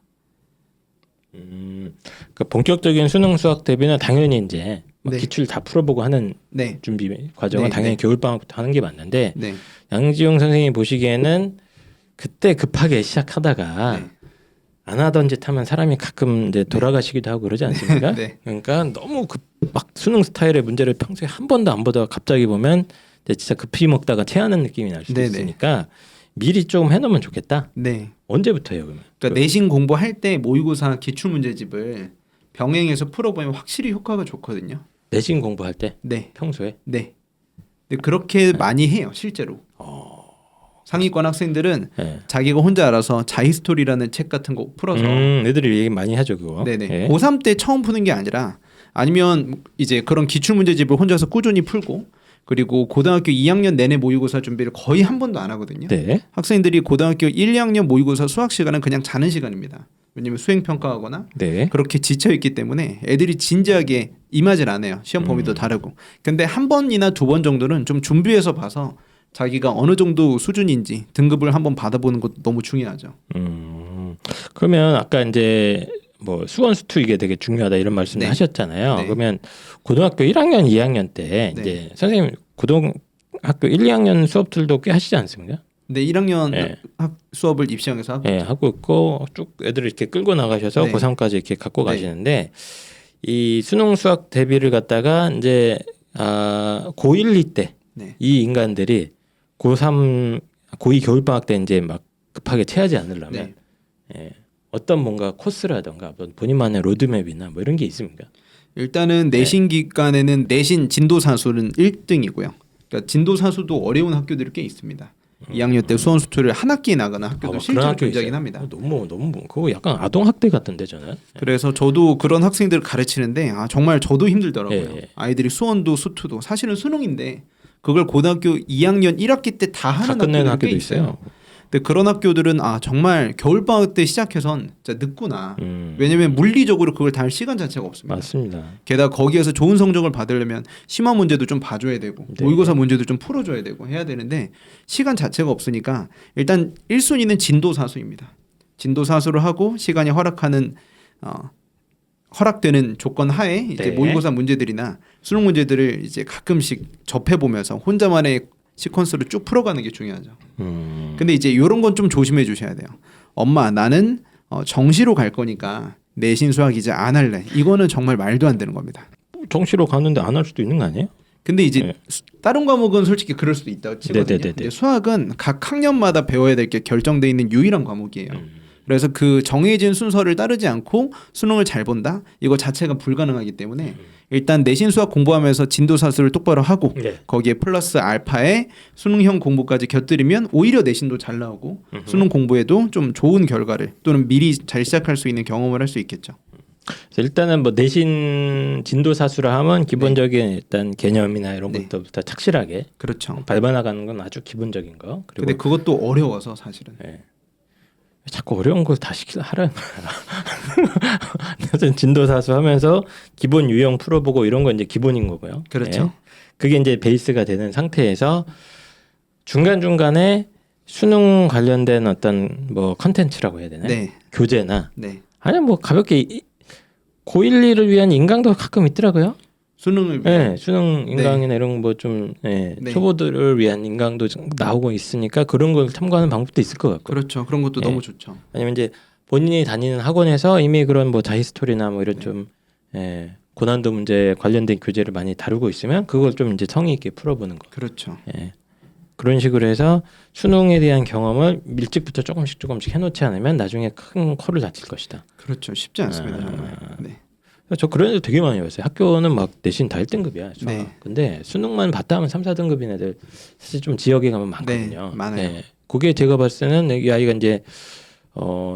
그러니까 본격적인 수능 수학 대비는 당연히 이제 기출 다 풀어보고 하는 준비 과정은 당연히 겨울방학부터 하는 게 맞는데 양지용 선생님이 보시기에는 그때 급하게 시작하다가 안 하던 짓 하면 사람이 가끔 이제 돌아가시기도 하고 그러지 않습니까? 그러니까 너무 막 수능 스타일의 문제를 평소에 한 번도 안 보다가 갑자기 보면 이제 진짜 급히 먹다가 체하는 느낌이 날 수도 있으니까 미리 조금 해놓으면 좋겠다. 언제부터예요 그러면? 그러니까 내신 공부할 때 모의고사 기출 문제집을 병행해서 풀어보면 확실히 효과가 좋거든요. 내신 공부할 때? 평소에? 근데 그렇게 많이 해요 실제로. 상위권 학생들은 자기가 혼자 알아서 자히스토리라는 책 같은 거 풀어서 애들이 얘기 많이 하죠 그거. 고3 때 처음 푸는 게 아니라 아니면 이제 그런 기출 문제집을 혼자서 꾸준히 풀고 그리고 고등학교 2학년 내내 모의고사 준비를 거의 한 번도 안 하거든요. 학생들이 고등학교 1, 2학년 모의고사 수학 시간은 그냥 자는 시간입니다. 왜냐면 수행 평가하거나 그렇게 지쳐 있기 때문에 애들이 진지하게 임하질 않아요. 시험 범위도 다르고. 근데 한 번이나 두 번 정도는 좀 준비해서 봐서 자기가 어느 정도 수준인지 등급을 한번 받아보는 것도 너무 중요하죠. 그러면 아까 이제 뭐 수원수투 이게 되게 중요하다 이런 말씀을 하셨잖아요. 그러면 고등학교 1학년, 2학년 때 이제 선생님 고등학교 1, 2학년 수업들도 꽤 하시지 않습니까? 네, 1학년 수업을 입시형에서 하고 하고 있고 쭉 애들을 이렇게 끌고 나가셔서 고3까지 이렇게 갖고 가시는데 이 수능 수학 대비를 갖다가 이제 고1, 2 때 이 인간들이 고3, 고2 겨울방학 때 이제 막 급하게 체하지 않으려면 어떤 뭔가 코스라던가 본인만의 로드맵이나 뭐 이런 게 있습니까? 일단은 내신 기간에는 내신 진도 사수는 1등이고요. 그러니까 진도 사수도 어려운 학교들이 꽤 있습니다. 2학년 때 수원 수투를 한 학기에 나가는 학교도 그런 실제로 학교 존재하긴 있어요? 합니다. 너무 그거 약간 아동 학대 같은데 저는. 그래서 저도 그런 학생들을 가르치는데 정말 저도 힘들더라고요. 예. 아이들이 수원도 수투도 사실은 수능인데 그걸 고등학교 2학년 1학기 때 다 하는 다 끝내는 학교들이 꽤 학교도 있어요. 근데 그런 학교들은 정말 겨울방학 때 시작해선 진짜 늦구나. 왜냐면 물리적으로 그걸 다 할 시간 자체가 없습니다. 맞습니다. 게다가 거기에서 좋은 성적을 받으려면 심화 문제도 좀 봐줘야 되고 네. 모의고사 문제도 좀 풀어줘야 되고 해야 되는데 시간 자체가 없으니까 일단 1순위는 진도사수입니다. 진도사수를 하고 시간이 허락되는 조건 하에 이제 네. 모의고사 문제들이나 수능 문제들을 이제 가끔씩 접해보면서 혼자만의 시퀀스로 쭉 풀어가는 게 중요하죠. 근데 이제 이런 건 좀 조심해 주셔야 돼요. 엄마 나는 정시로 갈 거니까 내신 수학 이제 안 할래. 이거는 정말 말도 안 되는 겁니다. 정시로 가는데 안 할 수도 있는 거 아니에요? 근데 이제 네. 다른 과목은 솔직히 그럴 수도 있다고 치거든요. 네네네네. 근데 수학은 각 학년마다 배워야 될 게 결정돼 있는 유일한 과목이에요. 그래서 그 정해진 순서를 따르지 않고 수능을 잘 본다? 이거 자체가 불가능하기 때문에 일단 내신 수학 공부하면서 진도사수를 똑바로 하고 네. 거기에 플러스 알파에 수능형 공부까지 곁들이면 오히려 내신도 잘 나오고 수능 공부에도 좀 좋은 결과를 또는 미리 잘 시작할 수 있는 경험을 할 수 있겠죠. 그래서 일단은 뭐 내신 진도사수라 하면 기본적인 일단 개념이나 이런 네. 것들부터 착실하게 그렇죠. 밟아나가는 건 아주 기본적인 거. 그리고 근데 그것도 어려워서 사실은. 예. 자꾸 어려운 걸 다 하라는 거야. 그래서 진도사수 하면서 기본 유형 풀어보고 이런 건 이제 기본인 거고요. 그렇죠. 예. 그게 이제 베이스가 되는 상태에서 중간중간에 수능 관련된 어떤 뭐 컨텐츠라고 해야 되나요? 네. 교재나 네. 아니면 뭐 가볍게 고1을 위한 인강도 가끔 있더라고요. 수능을 네, 수능 인강이나 이런 뭐 좀 네. 초보들을 위한 인강도 좀 나오고 있으니까 그런 걸 참고하는 방법도 있을 것 같고. 그렇죠. 그런 것도 네. 너무 좋죠. 아니면 이제 본인이 다니는 학원에서 이미 그런 뭐 자히스토리나 뭐 이런 좀 고난도 문제 관련된 교재를 많이 다루고 있으면 그걸 좀 이제 성의 있게 풀어보는 거. 그렇죠. 예. 그런 식으로 해서 수능에 대한 경험을 일찍부터 조금씩 해놓지 않으면 나중에 큰 코를 다칠 것이다. 그렇죠. 쉽지 않습니다. 정말. 네. 저 그런 애들 되게 많이 봤어요. 학교는 막 내신 다 1등급이야. 네. 근데 수능만 봤다 하면 3, 4등급인 애들 사실 좀 지역에 가면 많거든요. 네, 많아요. 그게 제가 봤을 때는 이 아이가 이제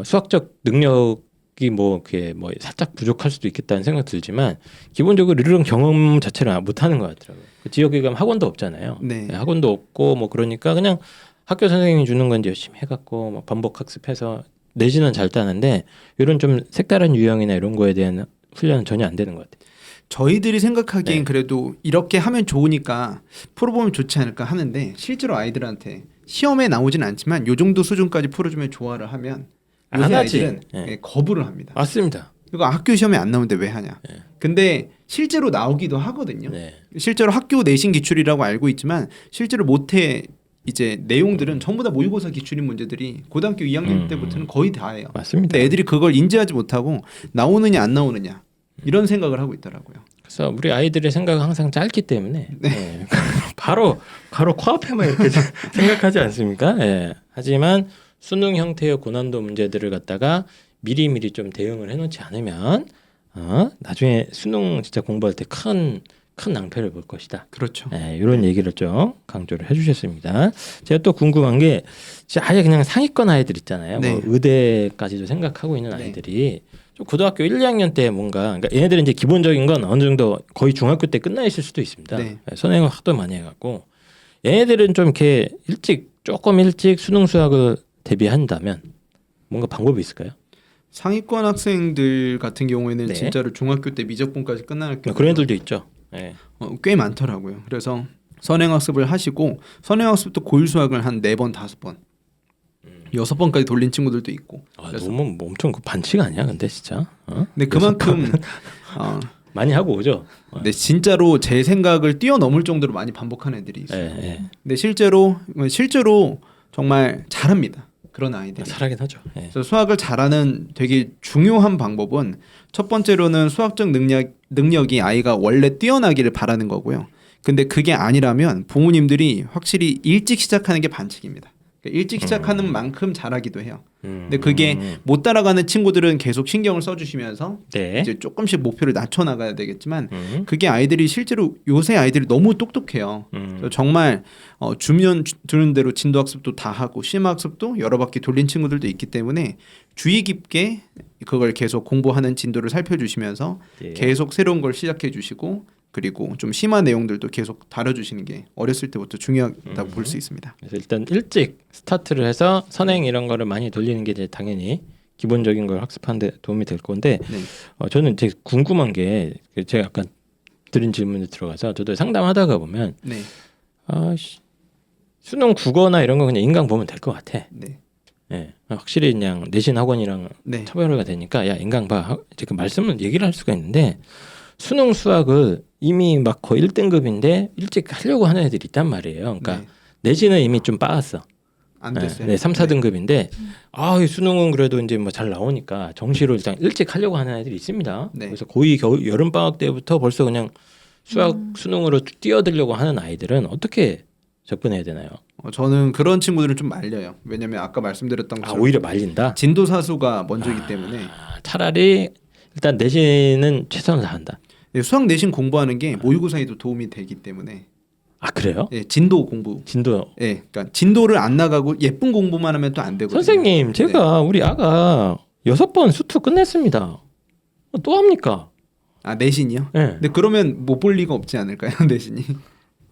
수학적 능력이 뭐 그게 뭐 살짝 부족할 수도 있겠다는 생각 들지만 기본적으로 이런 경험 자체를 못 하는 것 같더라고요. 그 지역에 가면 학원도 없잖아요. 네. 학원도 없고 뭐 그러니까 그냥 학교 선생님이 주는 건 이제 열심히 해갖고 뭐 반복 학습해서 내신은 잘 따는데 이런 좀 색다른 유형이나 이런 거에 대한 훈련은 전혀 안 되는 것 같아요. 저희들이 생각하기엔 네. 그래도 이렇게 하면 좋으니까 풀어보면 좋지 않을까 하는데 실제로 아이들한테 시험에 나오진 않지만 요 정도 수준까지 풀어주면 좋아를 하면 안 요새 하지. 아이들은 네. 거부를 합니다. 맞습니다. 이거 학교 시험에 안 나오는데 왜 하냐. 네. 근데 실제로 나오기도 하거든요. 네. 실제로 학교 내신 기출이라고 알고 있지만 실제로 못해 이제 내용들은 전부 다 모의고사 기출인 문제들이 고등학교 2학년 때부터는 거의 다예요. 맞습니다. 근데 애들이 그걸 인지하지 못하고 나오느냐 안 나오느냐 이런 생각을 하고 있더라고요. 그래서 우리 아이들의 생각은 항상 짧기 때문에 바로 코앞에만 이렇게 생각하지 않습니까? 예. 하지만 수능 형태의 고난도 문제들을 갖다가 미리미리 좀 대응을 해놓지 않으면 나중에 수능 진짜 공부할 때 큰 낭패를 볼 것이다. 그렇죠. 이런 얘기를 좀 강조를 해주셨습니다. 제가 또 궁금한 게 진짜 아예 그냥 상위권 아이들 있잖아요. 네. 뭐 의대까지도 생각하고 있는 아이들이 좀 고등학교 1, 2학년 때 뭔가 그러니까 얘네들은 이제 기본적인 건 어느 정도 거의 중학교 때 끝나 있을 수도 있습니다. 네. 선행을 하도 많이 해갖고 얘네들은 좀 이렇게 조금 일찍 수능 수학을 대비한다면 뭔가 방법이 있을까요? 상위권 학생들 같은 경우에는 네. 진짜로 중학교 때 미적분까지 끝나는 경우가 그런 애들도 있죠. 예. 꽤 많더라고요. 그래서 선행학습을 하시고 선행학습도 고일수학을 한 4번, 5번 6번까지 돌린 친구들도 있고. 그래서 너무 뭐 엄청 그 반칙 아니야? 근데 진짜. 근데 그만큼 많이 하고 오죠. 네, 진짜로 제 생각을 뛰어넘을 정도로 많이 반복하는 애들이 있어요. 예. 근데 실제로 정말 잘합니다. 그런 아이들이. 잘하긴 하죠. 예. 그래서 수학을 잘하는 되게 중요한 방법은 첫 번째로는 수학적 능력이 아이가 원래 뛰어나기를 바라는 거고요. 근데 그게 아니라면 부모님들이 확실히 일찍 시작하는 게 반칙입니다. 그러니까 일찍 시작하는 만큼 잘하기도 해요. 근데 그게 못 따라가는 친구들은 계속 신경을 써주시면서 네. 이제 조금씩 목표를 낮춰 나가야 되겠지만 그게 아이들이 실제로 요새 아이들이 너무 똑똑해요. 그래서 정말 주면 주는 대로 진도 학습도 다 하고 심화 학습도 여러 바퀴 돌린 친구들도 있기 때문에 주의 깊게 그걸 계속 공부하는 진도를 살펴주시면서 예. 계속 새로운 걸 시작해 주시고 그리고 좀 심한 내용들도 계속 다뤄주시는 게 어렸을 때부터 중요하다고 볼 수 있습니다. 그래서 일단 일찍 스타트를 해서 선행 이런 거를 많이 돌리는 게 이제 당연히 기본적인 걸 학습하는 데 도움이 될 건데 네. 저는 되게 궁금한 게 제가 아까 드린 질문에 들어가서 저도 상담하다가 보면 네, 수능 국어나 이런 거 그냥 인강 보면 될 것 같아. 네, 예, 확실히 그냥 내신 학원이랑 네. 차별화가 되니까 야 인강 봐 이제 그 말씀을 얘기를 할 수가 있는데 수능 수학을 이미 막 거의 1등급인데 일찍 하려고 하는 애들이 있단 말이에요. 그러니까 네. 내신은 이미 좀 빠았어. 안 됐어요. 네, 3, 4등급인데 이 수능은 그래도 이제 뭐 잘 나오니까 정시로 일단 일찍 하려고 하는 애들이 있습니다. 네. 그래서 거의 겨울 여름 방학 때부터 벌써 그냥 수학 수능으로 뛰어들려고 하는 아이들은 어떻게 접근해야 되나요? 저는 그런 친구들은 좀 말려요. 왜냐면 아까 말씀드렸던 것처럼 오히려 말린다. 진도 사수가 먼저이기 때문에 차라리 일단 내신은 최선을 다한다. 수학 내신 공부하는 게 모의고사에도 도움이 되기 때문에 그래요? 진도 공부. 진도 그러니까 진도를 안 나가고 예쁜 공부만 하면 또 안 되거든요. 선생님 제가 우리 아가 6번 수투 끝냈습니다. 또 합니까? 내신이요? 네. 근데 그러면 못 볼 리가 없지 않을까요? 내신이.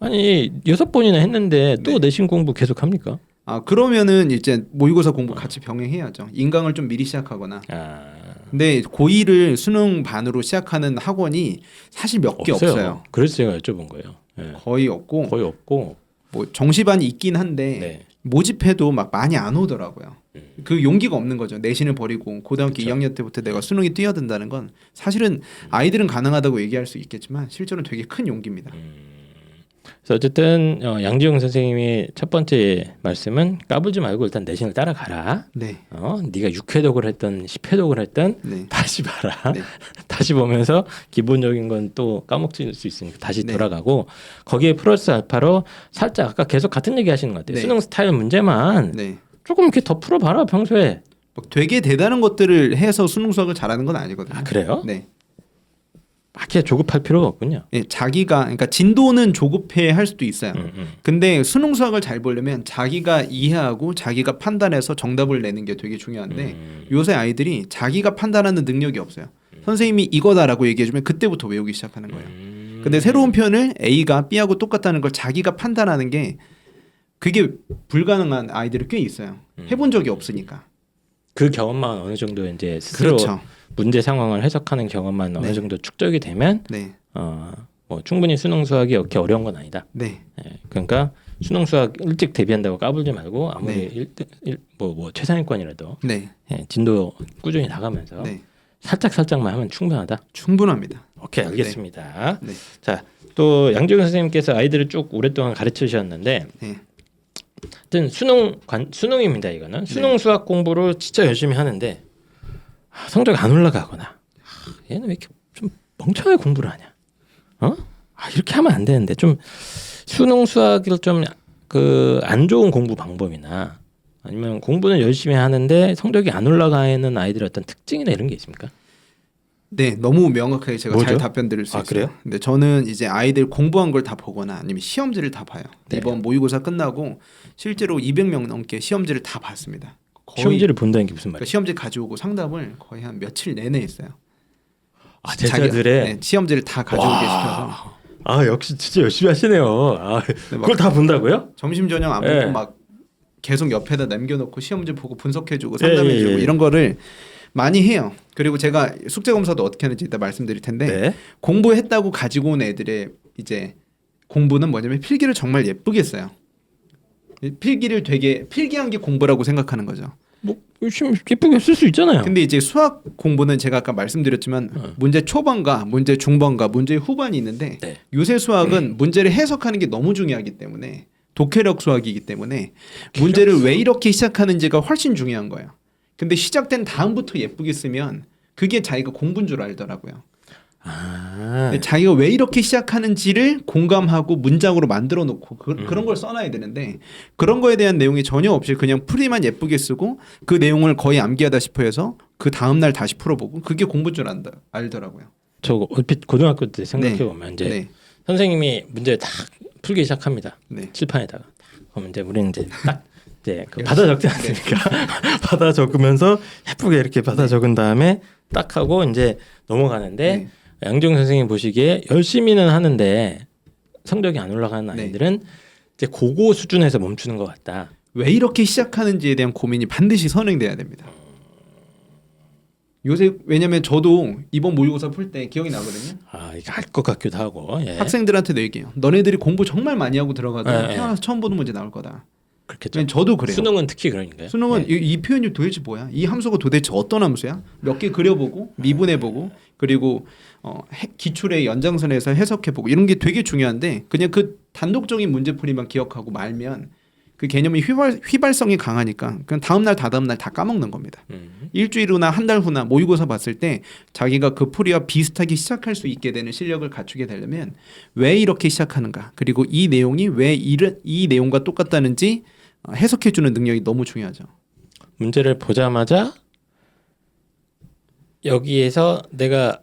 아니 6번이나 했는데 또 네. 내신 공부 계속 합니까? 그러면은 이제 모의고사 공부 같이 병행해야죠. 인강을 좀 미리 시작하거나. 아, 근데 고2를 수능 반으로 시작하는 학원이 사실 몇 개 없어요. 그래서 제가 여쭤본 거예요. 네. 거의 없고 거의 없고. 뭐 정시반이 있긴 한데 네. 모집해도 막 많이 안 오더라고요. 그 용기가 없는 거죠. 내신을 버리고 고등학교 그쵸. 2학년 때부터 내가 수능에 뛰어든다는 건 사실은 아이들은 가능하다고 얘기할 수 있겠지만 실제로는 되게 큰 용기입니다. 그래서 어쨌든 양지용 선생님이 첫 번째 말씀은 까불지 말고 일단 내신을 따라가라. 네, 네가 6회독을 했던 10회독을 했던 네, 다시 봐라. 네. 다시 보면서 기본적인 건 또 까먹을 수 있으니까 다시 네. 돌아가고 거기에 플러스 알파로 살짝 아까 계속 같은 얘기 하시는 것 같아요. 네. 수능 스타일 문제만 네. 조금 이렇게 더 풀어봐라 평소에. 막 되게 대단한 것들을 해서 수능 수학을 잘하는 건 아니거든요. 그래요? 네. 막 이렇게 조급할 필요가 없군요. 자기가 그러니까 진도는 조급해 할 수도 있어요. 음. 근데 수능 수학을 잘 보려면 자기가 이해하고 자기가 판단해서 정답을 내는 게 되게 중요한데 요새 아이들이 자기가 판단하는 능력이 없어요. 선생님이 이거다라고 얘기해주면 그때부터 외우기 시작하는 거예요. 근데 새로운 표현을 A가 B하고 똑같다는 걸 자기가 판단하는 게 그게 불가능한 아이들이 꽤 있어요. 해본 적이 없으니까. 그 경험만 어느 정도 이제 스스로 그렇죠. 문제 상황을 해석하는 경험만 어느 네. 정도 축적이 되면 네, 뭐 충분히 수능 수학이 그렇게 어려운 건 아니다. 네, 그러니까 수능 수학 일찍 대비한다고 까불지 말고 아무리 네. 뭐 최상위권이라도 네, 진도 꾸준히 나가면서 네. 살짝만 하면 충분하다. 충분합니다. 오케이 알겠습니다. 네. 자, 또 양지용 선생님께서 아이들을 쭉 오랫동안 가르치셨는데 네, 하여튼 수능입니다. 이거는 수능 수학 공부를 진짜 열심히 하는데 성적이 안 올라가거나 얘는 왜 이렇게 좀 멍청하게 공부를 하냐? 이렇게 하면 안 되는데 좀 수능 수학을 좀 그 안 좋은 공부 방법이나 아니면 공부는 열심히 하는데 성적이 안 올라가는 아이들의 어떤 특징이나 이런 게 있습니까? 네, 너무 명확하게 제가 뭐죠? 잘 답변 드릴 수 있어요. 그래요? 근데 저는 이제 아이들 공부한 걸 다 보거나 아니면 시험지를 다 봐요. 네. 이번 모의고사 끝나고 실제로 200명 넘게 시험지를 다 봤습니다. 거의 시험지를 본다는 게 무슨 그러니까 말이에요? 시험지 가져오고 상담을 거의 한 며칠 내내 했어요. 제자들의 시험지를 다 가져오게 시켜서 역시 진짜 열심히 하시네요. 그걸 다 본다고요? 점심 저녁 안 먹고 네. 막 계속 옆에다 남겨놓고 시험지 보고 분석해주고 예, 상담해주고 예. 이런 거를 많이 해요. 그리고 제가 숙제 검사도 어떻게 하는지 이따 말씀드릴 텐데 네. 공부했다고 가지고 온 애들의 이제 공부는 뭐냐면 필기를 정말 예쁘게 써요. 필기를 되게 필기한 게 공부라고 생각하는 거죠. 뭐 열심히 예쁘게 쓸 수 있잖아요. 근데 이제 수학 공부는 제가 아까 말씀드렸지만 문제 초반과 문제 중반과 문제 후반이 있는데 네. 요새 수학은 문제를 해석하는 게 너무 중요하기 때문에 독해력 수학이기 때문에 문제를 왜 이렇게 시작하는지가 훨씬 중요한 거예요. 근데 시작된 다음부터 예쁘게 쓰면 그게 자기가 공부인 줄 알더라고요. 아, 자기가 왜 이렇게 시작하는지를 공감하고 문장으로 만들어 놓고 그런 걸 써놔야 되는데 그런 거에 대한 내용이 전혀 없이 그냥 풀이만 예쁘게 쓰고 그 내용을 거의 암기하다 싶어 해서 그 다음날 다시 풀어보고 그게 공부인 줄 알더라고요. 저 얼핏 고등학교 때 생각해 보면 이제 네. 선생님이 문제를 딱 풀기 시작합니다. 네. 칠판에다가. 그럼 이제 우리는 이제 딱 이제 그 받아 적지 않습니까? 받아 적으면서 예쁘게 이렇게 받아 적은 다음에 딱 하고 이제 넘어가는데 네. 양정 선생님 보시기에 열심히는 하는데 성적이 안 올라가는 네. 아이들은 이제 고거 수준에서 멈추는 것 같다. 왜 이렇게 시작하는지에 대한 고민이 반드시 선행돼야 됩니다. 요새 왜냐면 저도 이번 모의고사 풀 때 기억이 나거든요. 아, 이게 알 것 같기도 하고. 예. 학생들한테도 얘기해요. 너네들이 공부 정말 많이 하고 들어가도 네, 태어나서 처음 보는 문제 나올 거다. 그렇겠죠. 왜냐면 저도 그래요. 수능은 특히 그러니까요. 수능은 예. 이 표현이 도대체 뭐야? 이 함수가 도대체 어떤 함수야? 몇 개 그려보고 미분해보고 그리고 기출의 연장선에서 해석해보고 이런 게 되게 중요한데 그냥 그 단독적인 문제풀이만 기억하고 말면 그 개념이 휘발성이 강하니까 그냥 다음날 다다음날 다 까먹는 겁니다. 일주일 후나 한 달 후나 모의고사 봤을 때 자기가 그 풀이와 비슷하게 시작할 수 있게 되는 실력을 갖추게 되려면 왜 이렇게 시작하는가 그리고 이 내용이 왜 이 내용과 똑같다는지 해석해주는 능력이 너무 중요하죠. 문제를 보자마자 여기에서 내가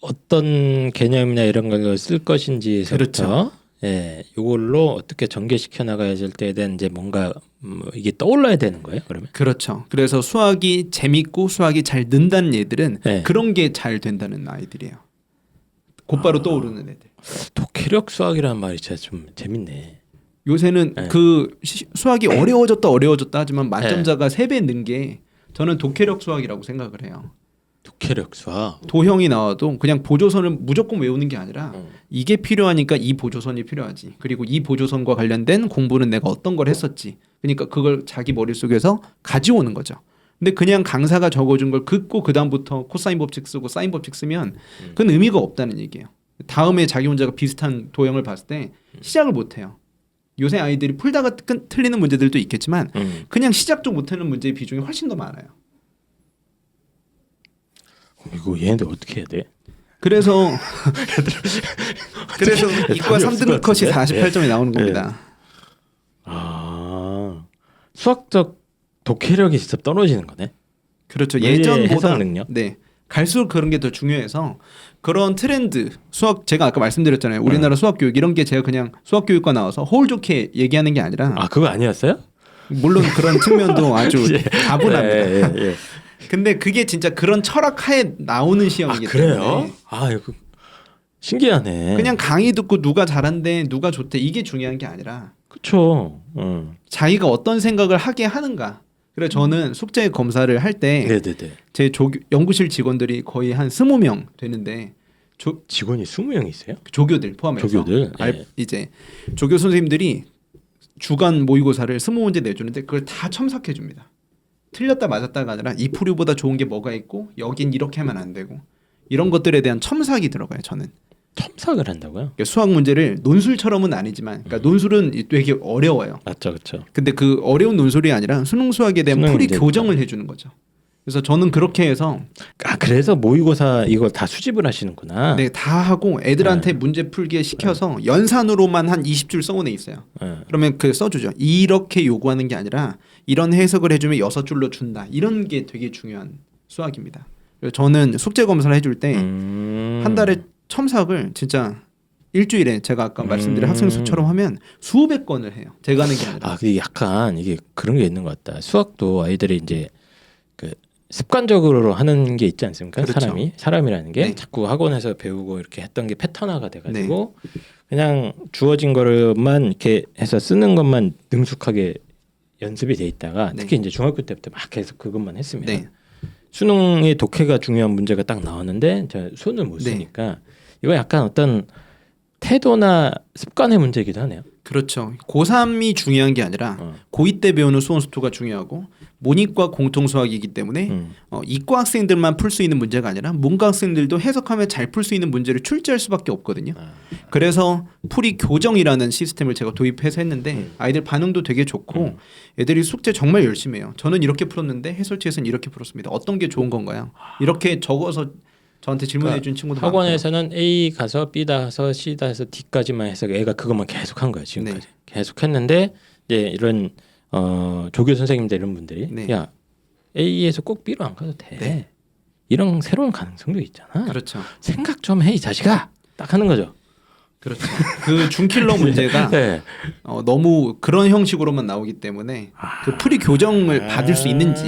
어떤 개념이나 이런 걸 쓸 것인지에서부터 그렇죠. 예, 이걸로 어떻게 전개시켜 나가야 될 때에 대한 이제 뭔가 이게 떠올라야 되는 거예요. 그러면 그렇죠. 그래서 수학이 재밌고 수학이 잘 는다는 애들은 네. 그런 게 잘 된다는 아이들이에요. 곧바로 떠오르는 애들. 독해력 수학이라는 말이 진짜 좀 재밌네. 요새는 네. 그 수학이 어려워졌다 하지만 만점자가 3배 는 게 저는 독해력 수학이라고 생각을 해요. 독해력 수학. 도형이 나와도 그냥 보조선을 무조건 외우는 게 아니라 이게 필요하니까 이 보조선이 필요하지. 그리고 이 보조선과 관련된 공부는 내가 어떤 걸 했었지. 그러니까 그걸 자기 머릿속에서 가져오는 거죠. 근데 그냥 강사가 적어준 걸 긋고 그다음부터 코사인 법칙 쓰고 사인 법칙 쓰면 그건 의미가 없다는 얘기예요. 다음에 자기 혼자가 비슷한 도형을 봤을 때 시작을 못 해요. 요새 아이들이 풀다가 틀리는 문제들도 있겠지만 그냥 시작도 못하는 문제의 비중이 훨씬 더 많아요. 이거 얘네들 어떻게 해야 돼? 그래서 이과 답이 없을 3등급 것 컷이 같은데? 48점이 나오는 겁니다. 아, 수학적 독해력이 진짜 떨어지는 거네. 그렇죠. 논리의 예전보다 해석 능력? 네. 갈수록 그런 게 더 중요해서 그런 트렌드 수학 제가 아까 말씀드렸잖아요. 우리나라 수학 교육 이런 게 제가 그냥 수학 교육과 나와서 허울 좋게 얘기하는 게 아니라 아, 그거 아니었어요? 물론 그런 측면도 아주 예. 다분합니다. 예. 근데 그게 진짜 그런 철학 하에 나오는 아, 시험이기 그래요? 때문에 아, 이거 신기하네. 그냥 강의 듣고 누가 잘한대 누가 좋대 이게 중요한 게 아니라 그렇죠. 자기가 어떤 생각을 하게 하는가. 그래서 저는 숙제 검사를 할 때 네네네. 제 연구실 직원들이 거의 한 20명 되는데 직원이 20명이 있어요? 조교들 포함해서 조교들? 예. 이제 조교 선생님들이 주간 모의고사를 20문제 내주는데 그걸 다 첨삭해 줍니다. 틀렸다 맞았다가 아니라 이 풀이보다 좋은 게 뭐가 있고 여긴 이렇게 하면 안 되고 이런 것들에 대한 첨삭이 들어가요. 저는 첨삭을 한다고요? 그러니까 수학 문제를 논술처럼은 아니지만 그러니까 논술은 되게 어려워요. 맞죠, 그렇죠. 근데 그 어려운 논술이 아니라 수능 수학에 대한 수능 풀이 이제 교정을 해주는 거죠. 그래서 저는 그렇게 해서 아, 그래서 모의고사 이거 다 수집을 하시는구나. 네, 다 하고 애들한테 문제 풀기에 시켜서 연산으로만 한 20줄 써온에 있어요. 예. 그러면 그 써주죠. 이렇게 요구하는 게 아니라 이런 해석을 해주면 6줄로 준다. 이런 게 되게 중요한 수학입니다. 그래서 저는 숙제 검사를 해줄 때 한 달에 첨삭을 진짜 일주일에 제가 아까 말씀드린 학생 수처럼 하면 수백 건을 해요. 제가 하는 게 아니라. 아, 근데 약간 이게 그런 게 있는 것 같다. 수학도 아이들이 이제 그 습관적으로 하는 게 있지 않습니까? 그렇죠. 사람이라는 게 네. 자꾸 학원에서 배우고 이렇게 했던 게 패턴화가 돼가지고 그냥 주어진 거를만 이렇게 해서 쓰는 것만 능숙하게 연습이 돼 있다가 네. 특히 이제 중학교 때부터 막 계속 그것만 했으면 네. 수능의 독해가 중요한 문제가 딱 나왔는데 제가 손을 못 네. 쓰니까 이거 약간 어떤 태도나 습관의 문제이기도 하네요. 그렇죠. 고3이 중요한 게 아니라 고2 때 배우는 수원수투가 중요하고 모니과 공통수학이기 때문에 이과 학생들만 풀 수 있는 문제가 아니라 문과 학생들도 해석하면 잘 풀 수 있는 문제를 출제할 수밖에 없거든요. 그래서 풀이 교정이라는 시스템을 제가 도입해서 했는데 아이들 반응도 되게 좋고 애들이 숙제 정말 열심히 해요. 저는 이렇게 풀었는데 해설지에서는 이렇게 풀었습니다. 어떤 게 좋은 건가요? 이렇게 적어서 저한테 질문해 준 친구도 학원에서는 A 가서 B 가서 C 가서 D까지만 해서 애가 그것만 계속 한 거야 지금까지. 계속 했는데 이제 이런 조교 선생님들 이런 분들이 야 A에서 꼭 B로 안 가도 돼. 이런 새로운 가능성도 있잖아. 그렇죠. 생각 좀 해 이 자식아. 딱 하는 거죠. 그렇죠. 그 중킬러 문제가 너무 그런 형식으로만 나오기 때문에 그 풀이 교정을 받을 수 있는지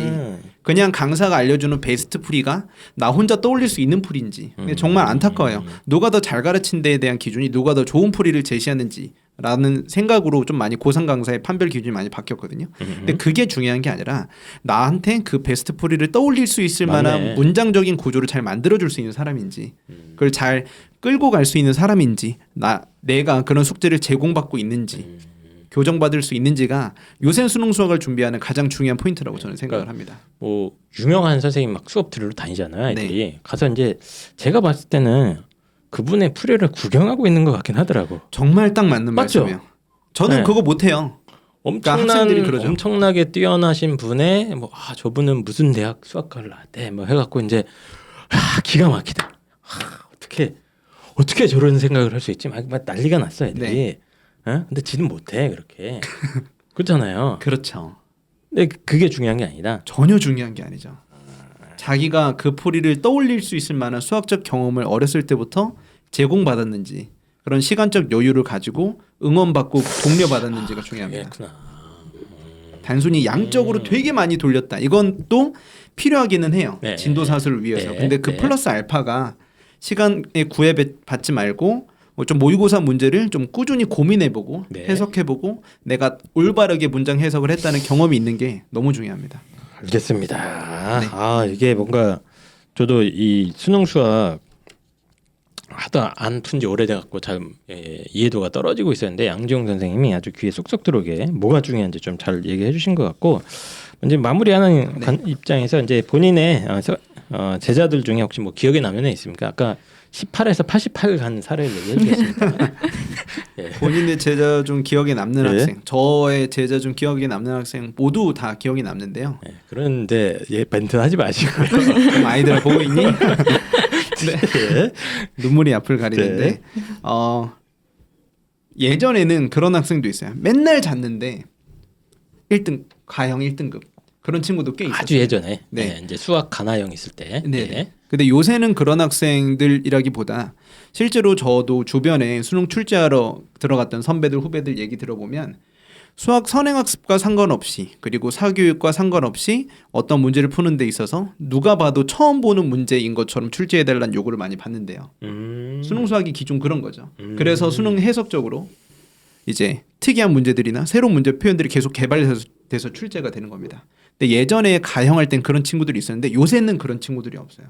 그냥 강사가 알려주는 베스트 풀이가 나 혼자 떠올릴 수 있는 풀인지 정말 안타까워요. 누가 더 잘 가르친 데에 대한 기준이 누가 더 좋은 풀이를 제시하는지 라는 생각으로 좀 많이 고상 강사의 판별 기준이 많이 바뀌었거든요. 근데 그게 중요한 게 아니라 나한테 그 베스트 풀이를 떠올릴 수 있을 만한 문장적인 구조를 잘 만들어줄 수 있는 사람인지 그걸 잘 끌고 갈 수 있는 사람인지 내가 그런 숙제를 제공받고 있는지 교정받을 수 있는지가 요새 수능 수학을 준비하는 가장 중요한 포인트라고 저는 생각을 합니다. 뭐 유명한 선생님 막 수업 들으러 다니잖아요. 애들이 가서 이제 제가 봤을 때는 그분의 풀이를 구경하고 있는 것 같긴 하더라고. 정말 딱 맞는 맞죠? 말씀이에요. 저는 그거 못해요. 엄청나게 뛰어나신 분의 저분은 무슨 대학 수학과를 나왔대 뭐 해갖고 이제 기가 막히다. 어떻게 저런 생각을 할 수 있지? 막 난리가 났어 애들이. 근데 지는 못해 그렇게. 그렇잖아요. 그렇죠. 근데 그게 중요한 게 아니다. 전혀 중요한 게 아니죠. 자기가 그 풀이를 떠올릴 수 있을 만한 수학적 경험을 어렸을 때부터 제공받았는지 그런 시간적 여유를 가지고 응원받고 독려받았는지가 중요합니다. 단순히 양적으로 되게 많이 돌렸다. 이건 또 필요하기는 해요. 진도사수를 위해서. 근데 그 플러스 알파가 시간에 구애받지 말고 좀 모의고사 문제를 좀 꾸준히 고민해보고 해석해보고 내가 올바르게 문장 해석을 했다는 경험이 있는 게 너무 중요합니다. 알겠습니다. 이게 뭔가 저도 이 수능 수학 하다 안 푼 지 오래돼 갖고 잘 이해도가 떨어지고 있었는데 양지용 선생님이 아주 귀에 쏙쏙 들어오게 뭐가 중요한지 좀 잘 얘기해 주신 것 같고 이제 마무리하는 입장에서 이제 본인의 제자들 중에 혹시 뭐 기억에 남는 애 있습니까? 아까 18에서 88 간 사례를 얘기해 주겠습니다. 본인의 제자 중 기억에 남는 학생, 저의 제자 중 기억에 남는 학생 모두 다 기억에 남는데요. 그런데 멘트 하지 마시고요. 그럼 아이들 보고 있니? 눈물이 앞을 가리는데 예전에는 그런 학생도 있어요. 맨날 잤는데 1등 가형 1등급 그런 친구도 꽤 있었어요. 아주 예전에 이제 수학 가나형 있을 때. 근데 요새는 그런 학생들이라기보다 실제로 저도 주변에 수능 출제하러 들어갔던 선배들 후배들 얘기 들어보면 수학 선행학습과 상관없이 그리고 사교육과 상관없이 어떤 문제를 푸는 데 있어서 누가 봐도 처음 보는 문제인 것처럼 출제해달라는 요구를 많이 받는데요. 수능 수학이 기존 그런 거죠. 그래서 수능 해석적으로 이제 특이한 문제들이나 새로운 문제 표현들이 계속 개발돼서 출제가 되는 겁니다. 근데 예전에 가형할 땐 그런 친구들이 있었는데 요새는 그런 친구들이 없어요.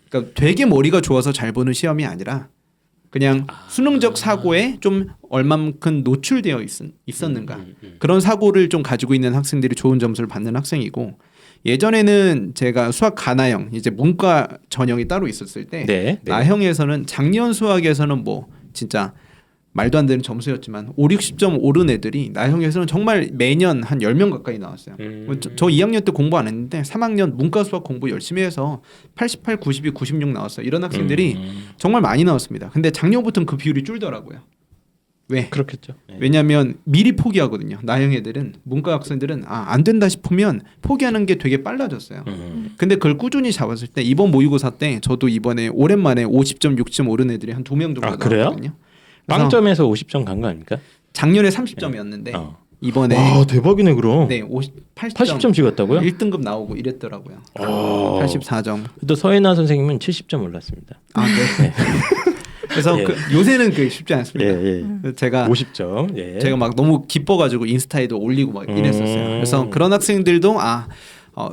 그러니까 되게 머리가 좋아서 잘 보는 시험이 아니라 그냥 수능적 사고에 좀 얼만큼 노출되어 있었는가 그런 사고를 좀 가지고 있는 학생들이 좋은 점수를 받는 학생이고 예전에는 제가 수학 가나형 이제 문과 전형이 따로 있었을 때 나형에서는 작년 수학에서는 뭐 진짜 말도 안 되는 점수였지만 5, 60점 오른 애들이 나형에서는 정말 매년 한 10명 가까이 나왔어요. 저 2학년 때 공부 안 했는데 3학년 문과 수학 공부 열심히 해서 88, 92, 96 나왔어요. 이런 학생들이 정말 많이 나왔습니다. 근데 작년부터는 그 비율이 줄더라고요. 왜? 그렇겠죠. 왜냐하면 미리 포기하거든요. 나형 애들은 문과 학생들은 안 된다 싶으면 포기하는 게 되게 빨라졌어요. 근데 그걸 꾸준히 잡았을 때 이번 모의고사 때 저도 이번에 오랜만에 50점, 60점 오른 애들이 한 2명 정도 나왔거든요. 빵점에서 50점 간 거 아닙니까? 작년에 30점이었는데 이번에 대박이네 그럼. 80점 찍었다고요? 1등급 나오고 이랬더라고요. 84점. 또 서예나 선생님은 70점 올랐습니다. 네. 그래서 요새는 그 쉽지 않습니다. 제가 50점. 제가 막 너무 기뻐가지고 인스타에도 올리고 막 이랬었어요. 그래서 그런 학생들도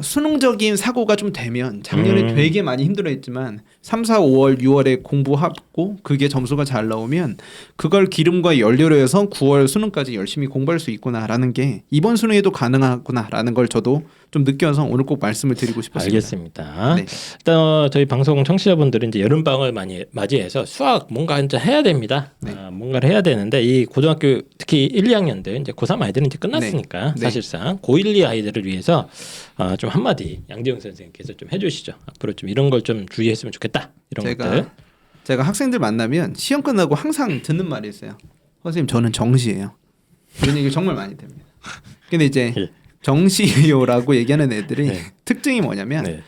수능적인 사고가 좀 되면 작년에 되게 많이 힘들어했지만 3, 4, 5월, 6월에 공부하고 그게 점수가 잘 나오면 그걸 기름과 연료로 해서 9월 수능까지 열심히 공부할 수 있구나라는 게 이번 수능에도 가능하구나라는 걸 저도 좀 느껴서 오늘 꼭 말씀을 드리고 싶었습니다. 알겠습니다. 일단 저희 방송 청취자분들은 이제 여름방학을 많이 맞이해서 수학 뭔가 이제 해야 됩니다. 뭔가를 해야 되는데 이 고등학교 특히 1, 2학년들 이제 고3 아이들은 이제 끝났으니까 사실상 고1, 2 아이들을 위해서 좀 한마디 양재영 선생님께서 좀 해주시죠. 앞으로 좀 이런 걸 좀 주의했으면 좋겠다. 이런 것들. 제가 학생들 만나면 시험 끝나고 항상 듣는 말이 있어요. 선생님 저는 정시예요. 이런 얘기 정말 많이 됩니다. 근데 이제 예. 정시요라고 얘기하는 애들이 네. 특징이 뭐냐면 네.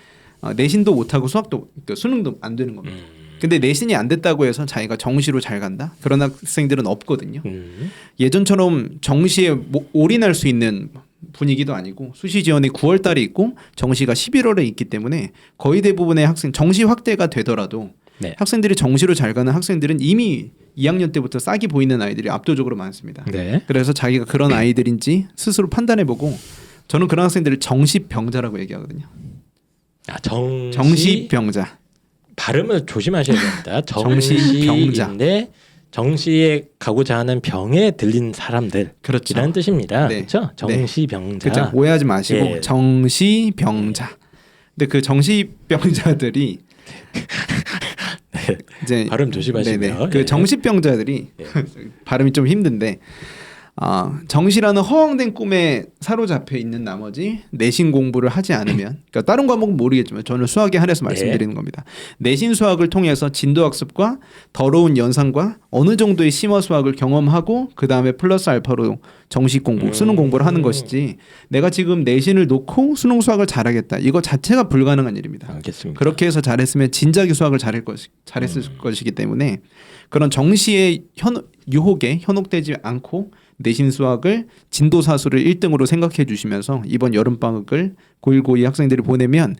내신도 못하고 수학도 그러니까 수능도 안 되는 겁니다. 근데 내신이 안 됐다고 해서 자기가 정시로 잘 간다? 그런 학생들은 없거든요. 예전처럼 정시에 올인할 수 있는 분위기도 아니고 수시 지원이 9월 달에 있고 정시가 11월에 있기 때문에 거의 대부분의 학생 정시 확대가 되더라도 네. 학생들이 정시로 잘 가는 학생들은 이미 2학년 때부터 싹이 보이는 아이들이 압도적으로 많습니다. 네. 그래서 자기가 그런 아이들인지 스스로 판단해보고 저는 그런 학생들을 정시병자라고 얘기하거든요. 아, 정시병자. 발음을 조심하셔야 됩니다. 정시병자. 정시인데 정시에 가고자 하는 병에 들린 사람들 그렇죠. 이라는 뜻입니다. 네. 그렇죠? 정시병자. 그렇죠. 오해하지 마시고 예. 정시병자. 근데 그 정시병자들이 네. 이제 발음 조심하시고요. 네네. 그 예. 정시병자들이 예. 발음이 좀 힘든데 정시라는 허황된 꿈에 사로잡혀 있는 나머지 내신 공부를 하지 않으면 그러니까 다른 과목은 모르겠지만 저는 수학에 한해서 말씀드리는 겁니다. 내신 수학을 통해서 진도 학습과 더러운 연산과 어느 정도의 심화 수학을 경험하고 그 다음에 플러스 알파로 정시 공부, 수능 공부를 하는 것이지 내가 지금 내신을 놓고 수능 수학을 잘하겠다. 이거 자체가 불가능한 일입니다. 알겠습니다. 그렇게 해서 잘했으면 진작에 수학을 잘했을 것이기 때문에 그런 정시의 유혹에 현혹되지 않고 내신 수학을 진도 사수를 1등으로 생각해 주시면서 이번 여름 방학을 고1 고2 학생들이 보내면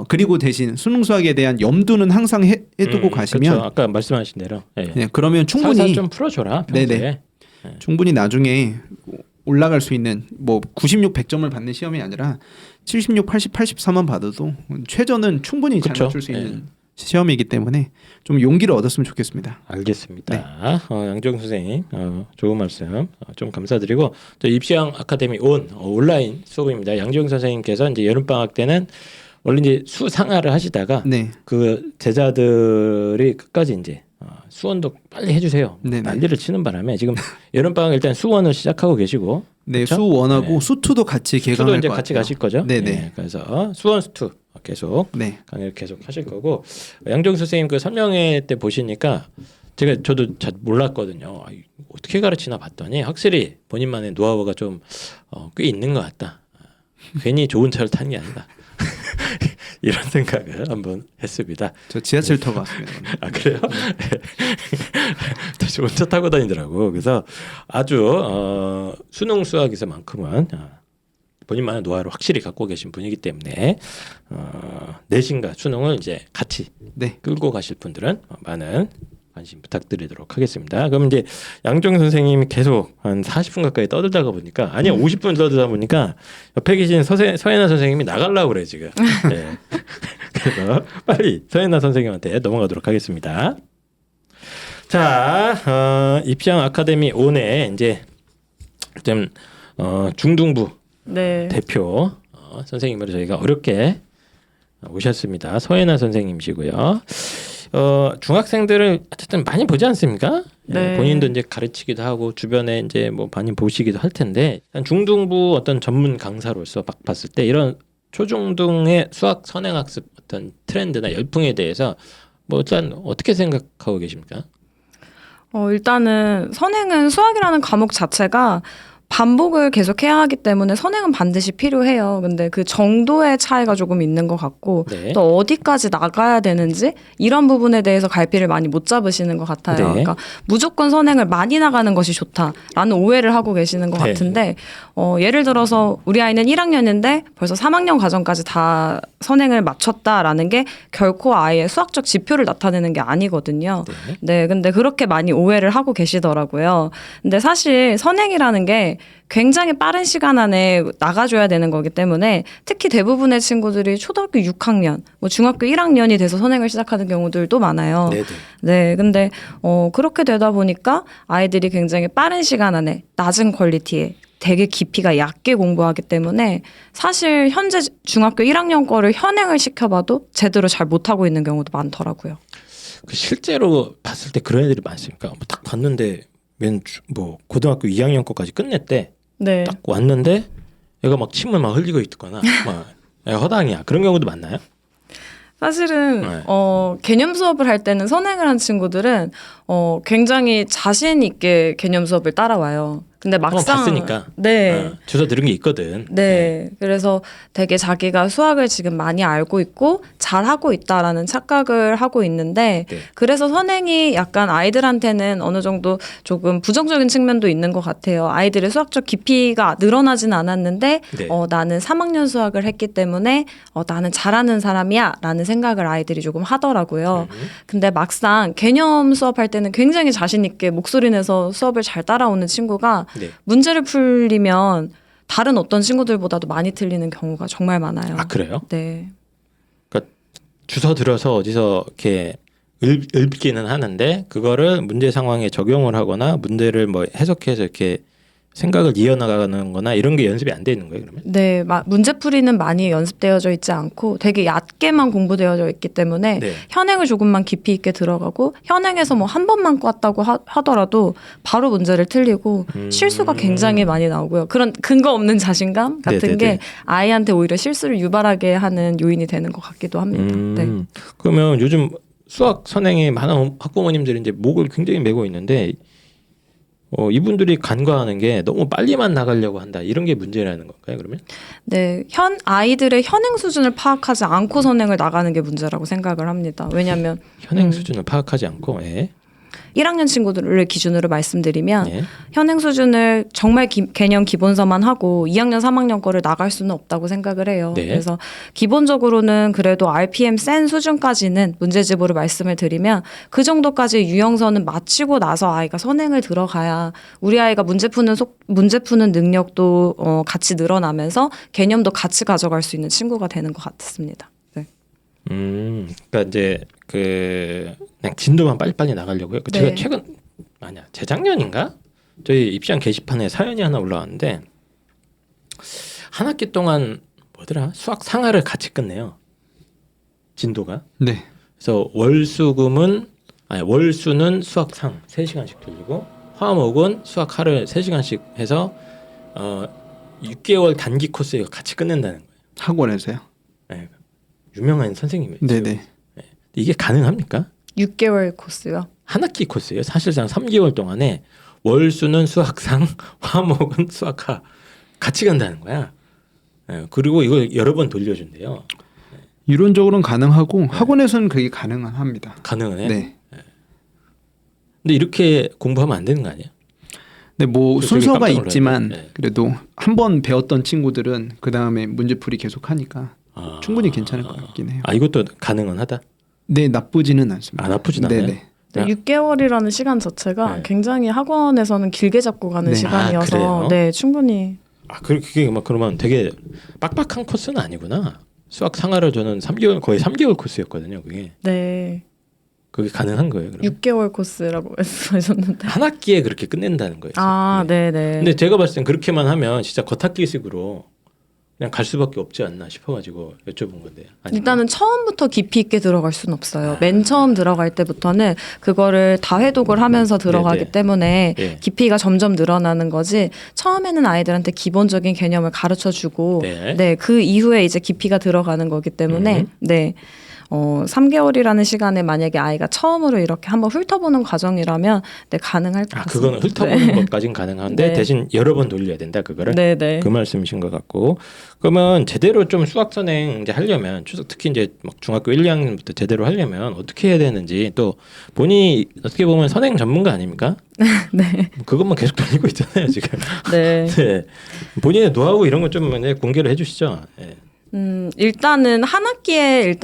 그리고 대신 수능 수학에 대한 염두는 항상 해두고 가시면 그렇죠. 아까 말씀하신 대로 예. 네, 그러면 충분히 살살 좀 풀어줘라. 평소에. 네네. 충분히 나중에 올라갈 수 있는 뭐 96, 100점을 받는 시험이 아니라 76, 80, 84만 받아도 최저는 충분히 잘 그쵸? 맞출 수 있는 시험이기 때문에 좀 용기를 얻었으면 좋겠습니다. 알겠습니다. 네. 양정 선생님 좋은 말씀 좀 감사드리고 저 입시왕 아카데미 온 온라인 수업입니다. 양정 선생님께서 이제 여름 방학 때는 원래 이제 수상화를 하시다가 네. 그 제자들이 끝까지 이제 수원도 빨리 해주세요. 네네. 난리를 치는 바람에 지금 여름 방학 일단 수원을 시작하고 계시고 네, 그쵸? 수원하고 네. 수투도 같이 수도 개강할 이제 것 같이 같아요. 가실 거죠. 네네. 네, 그래서 수원 수투 계속 네. 강의를 계속 하실 거고 양정 선생님 그 설명회 때 보시니까 저도 잘 몰랐거든요. 어떻게 가르치나 봤더니 확실히 본인만의 노하우가 좀 꽤 있는 것 같다. 괜히 좋은 차를 타는 게 아니다. 이런 생각을 한번 했습니다. 저 지하철 타고 왔습니다. 아 그래요? 다시 혼자 타고 다니더라고. 그래서 아주 수능 수학에서만큼은 본인만의 노하우를 확실히 갖고 계신 분이기 때문에 내신과 수능을 이제 같이 네. 끌고 가실 분들은 많은 관심 부탁드리도록 하겠습니다. 그럼 이제 양정 선생님이 계속 한 40분 가까이 떠들다가 보니까 아니야 50분 떠들다 보니까 옆에 계신 서예나 선생님이 나가려고 그래 지금. 네. 그래서 빨리 서예나 선생님한테 넘어가도록 하겠습니다. 자, 입시왕 아카데미 온에 이제 좀 중등부 네. 대표 선생님으로 저희가 어렵게 오셨습니다. 서예나 선생님이시고요. 중학생들을 어쨌든 많이 보지 않습니까? 네. 본인도 이제 가르치기도 하고 주변에 이제 뭐 많이 보시기도 할 텐데 중등부 어떤 전문 강사로서 막 봤을 때 이런 초중등의 수학 선행학습 어떤 트렌드나 열풍에 대해서 뭐 일단 어떻게 생각하고 계십니까? 일단은 선행은 수학이라는 과목 자체가 반복을 계속해야 하기 때문에 선행은 반드시 필요해요. 근데 그 정도의 차이가 조금 있는 것 같고 네. 또 어디까지 나가야 되는지 이런 부분에 대해서 갈피를 많이 못 잡으시는 것 같아요. 네. 그러니까 무조건 선행을 많이 나가는 것이 좋다라는 오해를 하고 계시는 것 네. 같은데 예를 들어서 우리 아이는 1학년인데 벌써 3학년 과정까지 다 선행을 마쳤다라는 게 결코 아이의 수학적 지표를 나타내는 게 아니거든요. 네. 네, 근데 그렇게 많이 오해를 하고 계시더라고요. 근데 사실 선행이라는 게 굉장히 빠른 시간 안에 나가줘야 되는 거기 때문에 특히 대부분의 친구들이 초등학교 6학년, 뭐 중학교 1학년이 돼서 선행을 시작하는 경우들도 많아요. 네. 네, 근데 그렇게 되다 보니까 아이들이 굉장히 빠른 시간 안에 낮은 퀄리티에 되게 깊이가 얕게 공부하기 때문에 사실 현재 중학교 1학년 거를 현행을 시켜봐도 제대로 잘 못하고 있는 경우도 많더라고요. 그 실제로 봤을 때 그런 애들이 많습니까? 뭐 딱 봤는데 뭐 고등학교 2학년 거까지 끝냈대. 네. 딱 왔는데 얘가 막 침을 막 흘리고 있거나 막 허당이야. 그런 경우도 많나요? 사실은 네. 개념 수업을 할 때는 선행을 한 친구들은 굉장히 자신 있게 개념 수업을 따라와요. 근데 막상 봤으니까. 네. 주워 들은 게 있거든. 네. 그래서 되게 자기가 수학을 지금 많이 알고 있고 잘하고 있다라는 착각을 하고 있는데 네. 그래서 선행이 약간 아이들한테는 어느 정도 조금 부정적인 측면도 있는 것 같아요. 아이들의 수학적 깊이가 늘어나진 않았는데 네. 나는 3학년 수학을 했기 때문에 나는 잘하는 사람이야 라는 생각을 아이들이 조금 하더라고요. 근데 막상 개념 수업할 때는 굉장히 자신 있게 목소리 내서 수업을 잘 따라오는 친구가 네. 문제를 풀리면 다른 어떤 친구들보다도 많이 틀리는 경우가 정말 많아요. 아 그래요? 네. 주워 들어서 어디서 이렇게 읊기는 하는데 그거를 문제 상황에 적용을 하거나 문제를 뭐 해석해서 이렇게 생각을 이어나가는 거나 이런 게 연습이 안 돼 있는 거예요, 그러면? 네, 문제풀이는 많이 연습되어져 있지 않고 되게 얕게만 공부되어져 있기 때문에 네. 현행을 조금만 깊이 있게 들어가고 현행에서 뭐 한 번만 꽈다고 하더라도 바로 문제를 틀리고 실수가 굉장히 많이 나오고요. 그런 근거 없는 자신감 같은 네네네. 게 아이한테 오히려 실수를 유발하게 하는 요인이 되는 것 같기도 합니다. 네. 그러면 요즘 수학 선행에 많은 학부모님들이 이제 목을 굉장히 메고 있는데 이분들이 간과하는 게 너무 빨리만 나가려고 한다 이런 게 문제라는 건가요, 그러면? 네, 아이들의 현행 수준을 파악하지 않고 선행을 나가는 게 문제라고 생각을 합니다. 왜냐하면 현행 수준을 파악하지 않고, 예. 1학년 친구들을 기준으로 말씀드리면 예. 현행 수준을 정말 개념 기본서만 하고 2학년, 3학년 거를 나갈 수는 없다고 생각을 해요. 네. 그래서 기본적으로는 그래도 RPM 센 수준까지는 문제집으로 말씀을 드리면 그 정도까지 유형선은 마치고 나서 아이가 선행을 들어가야 우리 아이가 문제 푸는 능력도 같이 늘어나면서 개념도 같이 가져갈 수 있는 친구가 되는 것 같습니다. 네. 그러니까 이제 그냥 진도만 빨리빨리 나가려고요. 네. 제가 재작년인가 저희 입시한 게시판에 사연이 하나 올라왔는데 한 학기 동안 뭐더라 수학 상하를 같이 끝내요. 진도가. 네. 그래서 월수는 수학 상 3시간씩 들리고 화목은 수학 하를 3시간씩 해서 6개월 단기 코스 같이 끝낸다는 거예요. 학원에서요? 네. 유명한 선생님이에요. 네네. 이게 가능합니까? 6개월 코스요. 한 학기 코스예요. 사실상 3개월 동안에 월수는 수학상, 화목은 수학하 같이 간다는 거야. 예, 그리고 이걸 여러 번 돌려준대요. 이론적으로는 가능하고 학원에서는 그게 가능합니다. 가능은 해. 네. 근데 이렇게 공부하면 안 되는 거 아니에요? 근데 뭐 되게 순서가 깜짝 있지만 놀랐네. 네. 그래도 한 번 배웠던 친구들은 그 다음에 문제풀이 계속 하니까 아, 충분히 괜찮을 것 같긴 해요. 이것도 가능은 하다. 네, 나쁘지는 않습니다. 나쁘진 않아요. 네네. 야. 6개월이라는 시간 자체가 네. 굉장히 학원에서는 길게 잡고 가는 네. 시간이어서 그래요? 네, 충분히 그게 막 그러면 되게 빡빡한 코스는 아니구나. 수학 상하를 저는 3개월 거의 3개월 코스였거든요. 그게 가능한 거예요. 그러면? 6개월 코스라고 말씀하셨는데. 한 학기에 그렇게 끝낸다는 거예요. 네. 근데 제가 봤을 땐 그렇게만 하면 진짜 겉핥기식으로 그냥 갈 수밖에 없지 않나 싶어가지고 여쭤본 건데요. 아니면? 일단은 처음부터 깊이 있게 들어갈 수는 없어요. 맨 처음 들어갈 때부터는 그거를 다 회독을 하면서 들어가기 네네. 때문에 예. 깊이가 점점 늘어나는 거지. 처음에는 아이들한테 기본적인 개념을 가르쳐주고 네. 그 이후에 이제 깊이가 들어가는 거기 때문에 3개월이라는 시간에 만약에 아이가 처음으로 이렇게 한번 훑어보는 과정이라면 가능할 것 같습니다. 그거는 훑어보는 것까지는 가능한데 네. 대신 여러 번 돌려야 된다 그거를. 네. 그 말씀이신 것 같고 그러면 제대로 좀 수학 선행 이제 하려면 특히 이제 막 중학교 1, 2학년부터 제대로 하려면 어떻게 해야 되는지 또 본인이 어떻게 보면 선행 전문가 아닙니까? 네. 그것만 계속 돌리고 있잖아요 지금. 네. 네. 본인의 노하우 이런 거 좀 공개를 해주시죠. 네. 일단은 한 학기에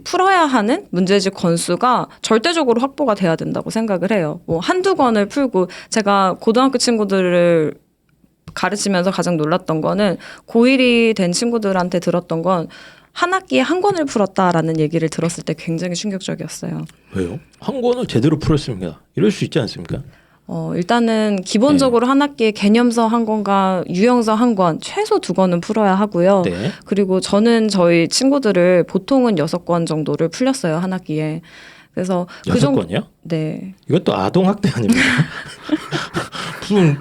풀어야 하는 문제집 건수가 절대적으로 확보가 돼야 된다고 생각을 해요. 한두 권을 풀고 제가 고등학교 친구들을 가르치면서 가장 놀랐던 거는 고1이 된 친구들한테 들었던 건 한 학기에 한 권을 풀었다라는 얘기를 들었을 때 굉장히 충격적이었어요. 왜요? 한 권을 제대로 풀었습니다. 이럴 수 있지 않습니까? 일단은 기본적으로 한 학기에 개념서 한 권과 유형서 한 권, 최소 2권은 풀어야 하고요. 네. 그리고 저는 저희 친구들을 보통은 6권 정도를 풀렸어요, 한 학기에. 그래서 그 6권이요? 네. 이것도 아동 학대 아닙니까? 무슨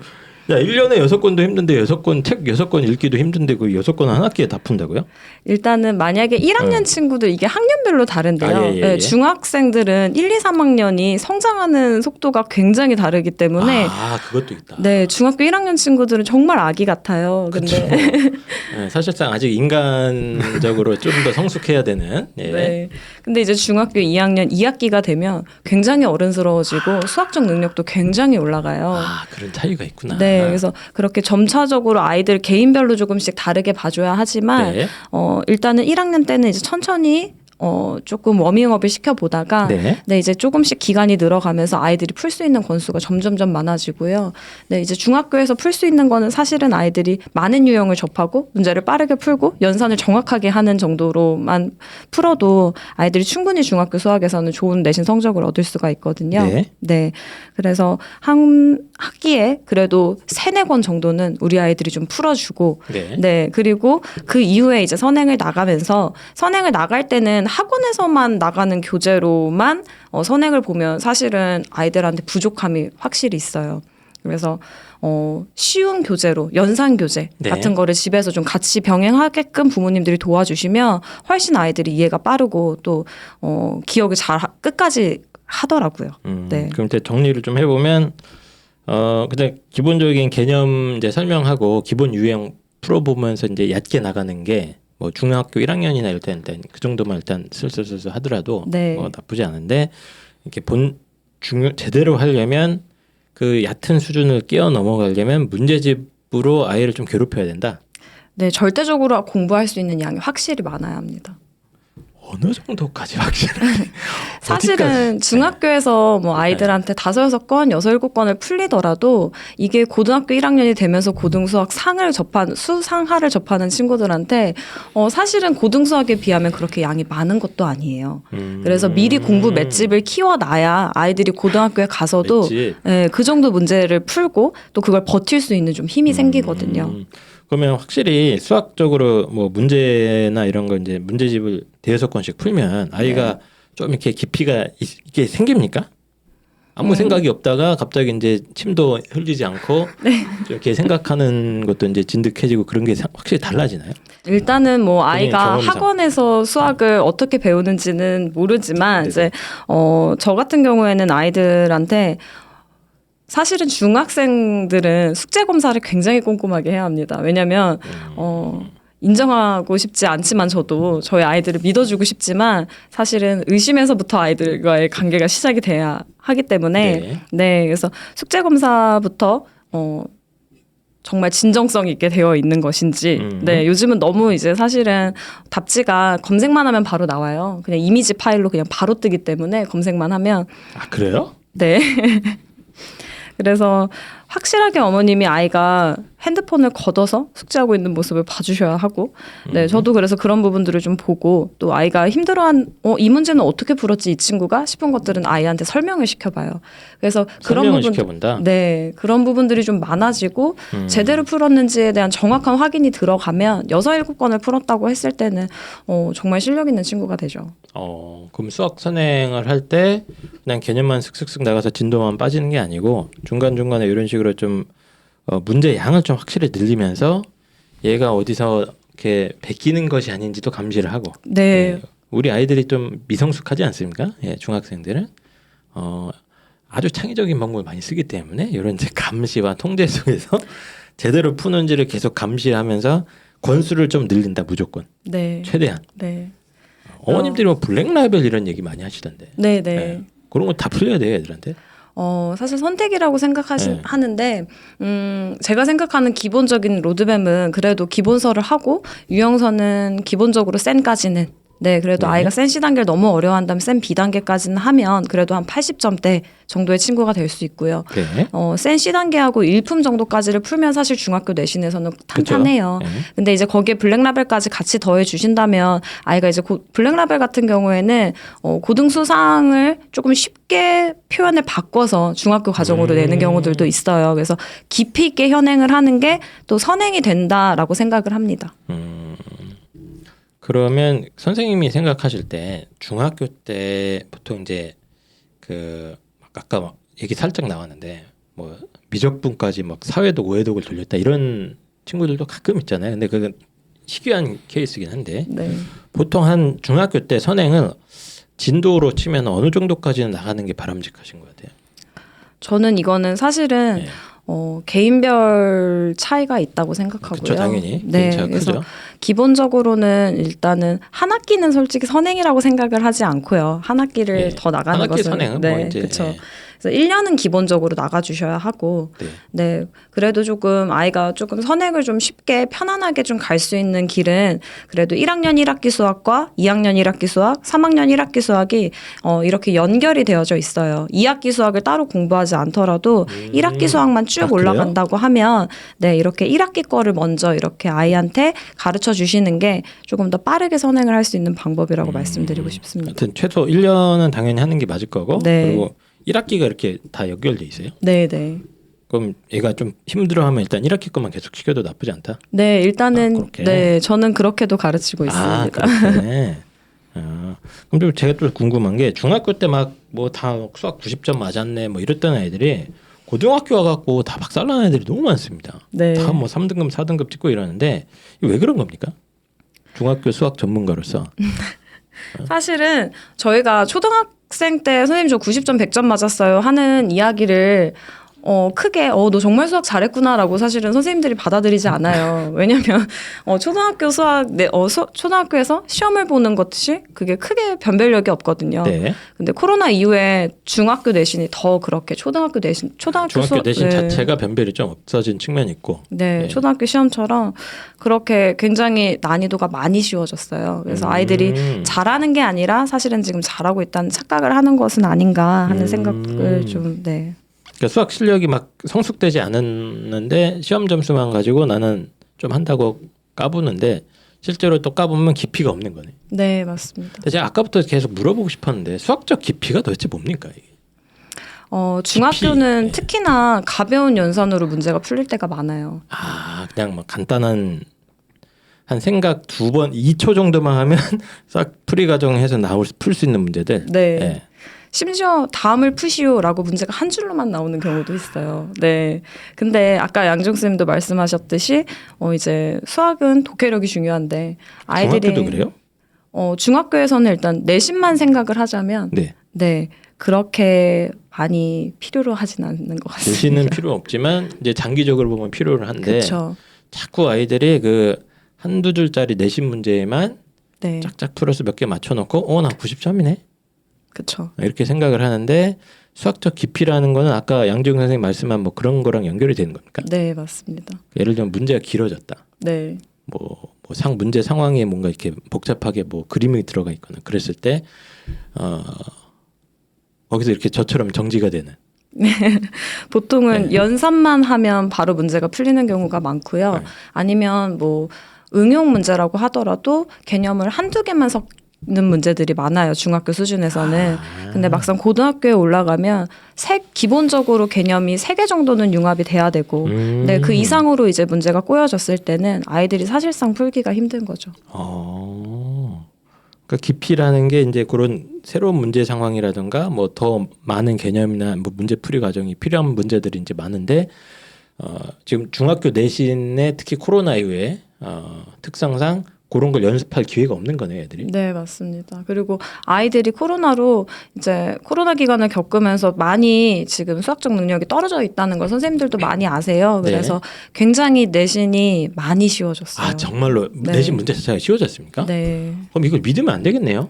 야, 1년에 6권도 힘든데 6권 책 6권 읽기도 힘든데 그 6권 한 학기에 다 푼다고요? 일단은 만약에 1학년 친구들 이게 학년별로 다른데요. 아, 예, 예, 네, 예. 중학생들은 1, 2, 3학년이 성장하는 속도가 굉장히 다르기 때문에 아, 그것도 있다. 네, 중학교 1학년 친구들은 정말 아기 같아요. 그쵸. 근데 네, 사실상 아직 인간적으로 좀 더 성숙해야 되는. 예. 네. 근데 이제 중학교 2학년 2학기가 되면 굉장히 어른스러워지고 수학적 능력도 굉장히 올라가요. 아, 그런 차이가 있구나. 네, 그래서 그렇게 점차적으로 아이들 개인별로 조금씩 다르게 봐줘야 하지만 네. 일단은 1학년 때는 이제 천천히 조금 워밍업을 시켜보다가 네. 네, 이제 조금씩 기간이 늘어가면서 아이들이 풀 수 있는 권수가 점점점 많아지고요. 네, 이제 중학교에서 풀 수 있는 거는 사실은 아이들이 많은 유형을 접하고 문제를 빠르게 풀고 연산을 정확하게 하는 정도로만 풀어도 아이들이 충분히 중학교 수학에서는 좋은 내신 성적을 얻을 수가 있거든요. 네. 네. 그래서 한 학기에 그래도 3-4권 정도는 우리 아이들이 좀 풀어주고 네. 네. 그리고 그 이후에 이제 선행을 나가면서 선행을 나갈 때는 학원에서만 나가는 교재로만 선행을 보면 사실은 아이들한테 부족함이 확실히 있어요. 그래서 쉬운 교재로 연산 교재 네. 같은 거를 집에서 좀 같이 병행하게끔 부모님들이 도와주시면 훨씬 아이들이 이해가 빠르고 또 기억을 잘 끝까지 하더라고요. 네. 그럼 이제 정리를 좀 해보면 근데 기본적인 개념 이제 설명하고 기본 유형 풀어보면서 이제 얕게 나가는 게 뭐 중학교 1학년이나 일단 그 정도만 일단 슬슬슬슬 하더라도 네. 뭐 나쁘지 않은데 이렇게 제대로 하려면 그 얕은 수준을 끼어 넘어가려면 문제집으로 아이를 좀 괴롭혀야 된다. 네, 절대적으로 공부할 수 있는 양이 확실히 많아야 합니다. 어느 정도까지 확실하게? 사실은 어디까지? 중학교에서 뭐 아이들한테 5-6권, 6-7권을 풀리더라도 이게 고등학교 1학년이 되면서 고등수학 수상하를 접하는 친구들한테 사실은 고등수학에 비하면 그렇게 양이 많은 것도 아니에요. 그래서 미리 공부 맷집을 키워놔야 아이들이 고등학교에 가서도 맷집. 네, 그 정도 문제를 풀고 또 그걸 버틸 수 있는 좀 힘이 생기거든요. 그러면 확실히 수학적으로 뭐 문제나 이런 거 이제 문제집을 5-6권씩 풀면 아이가 좀 이렇게 깊이가 있게 생깁니까? 아무 생각이 없다가 갑자기 이제 침도 흘리지 않고 좀 이렇게 생각하는 것도 이제 진득해지고 그런 게 확실히 달라지나요? 일단은 뭐 본인의 아이가 경험상. 학원에서 수학을 어떻게 배우는지는 모르지만 네네. 이제 저 같은 경우에는 아이들한테 사실은 중학생들은 숙제 검사를 굉장히 꼼꼼하게 해야 합니다. 왜냐하면 인정하고 싶지 않지만 저도 저희 아이들을 믿어주고 싶지만 사실은 의심에서부터 아이들과의 관계가 시작이 돼야 하기 때문에 네, 그래서 숙제 검사부터 정말 진정성 있게 되어 있는 것인지 네, 요즘은 너무 이제 사실은 답지가 검색만 하면 바로 나와요. 그냥 이미지 파일로 그냥 바로 뜨기 때문에 검색만 하면 아, 그래요? 네. 그래서 확실하게 어머님이 아이가 핸드폰을 걷어서 숙제하고 있는 모습을 봐주셔야 하고, 네, 저도 그래서 그런 부분들을 좀 보고 또 아이가 힘들어한 이 문제는 어떻게 풀었지 이 친구가 싶은 것들은 아이한테 설명을 시켜봐요. 그래서 그런 설명을 부분, 시켜본다. 네, 그런 부분들이 좀 많아지고 제대로 풀었는지에 대한 정확한 확인이 들어가면 6-7권을 풀었다고 했을 때는 정말 실력 있는 친구가 되죠. 그럼 수학 선행을 할 때 그냥 개념만 슥슥슥 나가서 진도만 빠지는 게 아니고 중간중간에 이런 식으로 좀 문제 양을 좀 확실히 늘리면서 얘가 어디서 이렇게 베끼는 것이 아닌지도 감시를 하고. 네. 우리 아이들이 좀 미성숙하지 않습니까? 예, 중학생들은 아주 창의적인 방법을 많이 쓰기 때문에 이런 이제 감시와 통제 속에서 제대로 푸는지를 계속 감시하면서 권수를 좀 늘린다 무조건. 네. 최대한. 네. 어머님들이 뭐 블랙 라벨 이런 얘기 많이 하시던데. 네, 네. 그런 거 다 풀려야 돼요, 애들한테. 사실 선택이라고 하는데, 제가 생각하는 기본적인 로드맵은 그래도 기본서를 하고, 유형서는 기본적으로 센까지는, 네, 그래도 네. 아이가 센 C 단계를 너무 어려워한다면 센 B 단계까지는 하면 그래도 한 80점대 정도의 친구가 될 수 있고요. 네. 센 C 단계하고 일품 정도까지를 풀면 사실 중학교 내신에서는 탄탄해요. 그쵸? 네. 근데 이제 거기에 블랙라벨까지 같이 더해 주신다면 아이가 이제 블랙라벨 같은 경우에는 고등수상을 조금 쉽게 표현을 바꿔서 중학교 과정으로 내는 경우들도 있어요. 그래서 깊이 있게 현행을 하는 게 또 선행이 된다라고 생각을 합니다. 그러면 선생님이 생각하실 때 중학교 때 보통 이제 아까 얘기 살짝 나왔는데 뭐 미적분까지 막 사회독 오해독을 돌렸다 이런 친구들도 가끔 있잖아요. 근데 그건 희귀한 케이스긴 한데 네. 보통 한 중학교 때 선행은 진도로 치면 어느 정도까지는 나가는 게 바람직하신 것 같아요. 저는 이거는 사실은 네. 개인별 차이가 있다고 생각하고요. 그렇죠, 당연히 네, 개인차가 그래서 크죠. 기본적으로는 일단은 한 학기는 솔직히 선행이라고 생각을 하지 않고요. 한 학기를 네. 더 나가는 한 학기 것은 선행은 네, 뭐 이제 그렇죠. 예. 그래서 1년은 기본적으로 나가주셔야 하고, 네. 네, 그래도 조금 아이가 조금 선행을 좀 쉽게 편안하게 좀 갈 수 있는 길은 그래도 1학년 1학기 수학과 2학년 1학기 수학, 3학년 1학기 수학이 이렇게 연결이 되어져 있어요. 2학기 수학을 따로 공부하지 않더라도 1학기 수학만 쭉 아, 그래요? 올라간다고 하면, 네, 이렇게 1학기 거를 먼저 이렇게 아이한테 가르쳐 주시는 게 조금 더 빠르게 선행을 할 수 있는 방법이라고 말씀드리고 싶습니다. 하여튼 최소 1년은 당연히 하는 게 맞을 거고 네. 그리고 1학기가 이렇게 다 연결돼 있어요. 네, 네. 그럼 얘가 좀 힘들어하면 일단 1학기 것만 계속 시켜도 나쁘지 않다. 네, 일단은 그렇게? 네, 저는 그렇게도 가르치고 아, 있습니다. 그렇네. 그럼 좀 제가 또 궁금한 게 중학교 때 막 뭐 다 수학 90점 맞았네 뭐 이랬던 애들이 고등학교 와갖고 다 박살난 애들이 너무 많습니다. 네. 다 뭐 3등급 4등급 찍고 이러는데 이게 왜 그런 겁니까? 중학교 수학 전문가로서 사실은 저희가 초등학생 때 선생님 저 90점 100점 맞았어요 하는 이야기를 크게 너 정말 수학 잘했구나라고 사실은 선생님들이 받아들이지 않아요. 왜냐하면 초등학교 수학 초등학교에서 시험을 보는 것이 그게 크게 변별력이 없거든요. 네. 근데 코로나 이후에 중학교 내신이 더 그렇게 초등학교 내신 중학교 내신 네. 자체가 변별이 좀 없어진 측면이 있고 네, 네. 초등학교 시험처럼 그렇게 굉장히 난이도가 많이 쉬워졌어요. 그래서 아이들이 잘하는 게 아니라 사실은 지금 잘하고 있다는 착각을 하는 것은 아닌가 하는 생각을 좀, 네. 그러니까 수학 실력이 막 성숙되지 않았는데 시험 점수만 가지고 나는 좀 한다고 까부는데 실제로 또 까보면 깊이가 없는 거네. 네, 맞습니다. 근데 제가 아까부터 계속 물어보고 싶었는데 수학적 깊이가 도대체 뭡니까 이게? 중학교는 깊이. 특히나 가벼운 연산으로 문제가 풀릴 때가 많아요. 아 그냥 뭐 간단한 한 생각 2초 정도만 하면 싹 풀이 과정해서 풀 수 있는 문제들. 네. 예. 심지어 다음을 푸시오라고 문제가 한 줄로만 나오는 경우도 있어요. 네. 근데 아까 양정 쌤도 말씀하셨듯이 이제 수학은 독해력이 중요한데 아이들이 중학교도 그래요? 중학교에서는 일단 내신만 생각을 하자면 네. 네. 그렇게 많이 필요로 하진 않는 것 같습니다. 내신은 필요 없지만 이제 장기적으로 보면 필요를 한데 그렇죠. 자꾸 아이들이 그 한두 줄짜리 내신 문제에만 네. 짝짝 풀어서 몇 개 맞춰놓고 나 90점이네 그렇죠. 이렇게 생각을 하는데 수학적 깊이라는 거는 아까 양지영 선생님 말씀한 뭐 그런 거랑 연결이 되는 겁니까? 네, 맞습니다. 예를 들면 문제가 길어졌다. 네. 문제 상황에 뭔가 이렇게 복잡하게 뭐 그림이 들어가 있거나 그랬을 때 거기서 이렇게 저처럼 정지가 되는. 보통은 네. 연산만 하면 바로 문제가 풀리는 경우가 많고요. 네. 아니면 뭐 응용 문제라고 하더라도 개념을 한두 개만 섞는 문제들이 많아요. 중학교 수준에서는. 근데 막상 고등학교에 올라가면 기본적으로 개념이 3개 정도는 융합이 돼야 되고 네, 그 이상으로 이제 문제가 꼬여졌을 때는 아이들이 사실상 풀기가 힘든 거죠. 그러니까 깊이라는 게 이제 그런 새로운 문제 상황이라든가 뭐 더 많은 개념이나 뭐 문제풀이 과정이 필요한 문제들이 이제 많은데 지금 중학교 내신에 특히 코로나 이후에 특성상 그런 걸 연습할 기회가 없는 거네요, 애들이. 네, 맞습니다. 그리고 아이들이 코로나로 이제 코로나 기간을 겪으면서 많이 지금 수학적 능력이 떨어져 있다는 걸 선생님들도 많이 아세요. 그래서 굉장히 내신이 많이 쉬워졌어요. 아 정말로 네. 내신 문제 자체가 쉬워졌습니까? 네. 그럼 이걸 믿으면 안 되겠네요.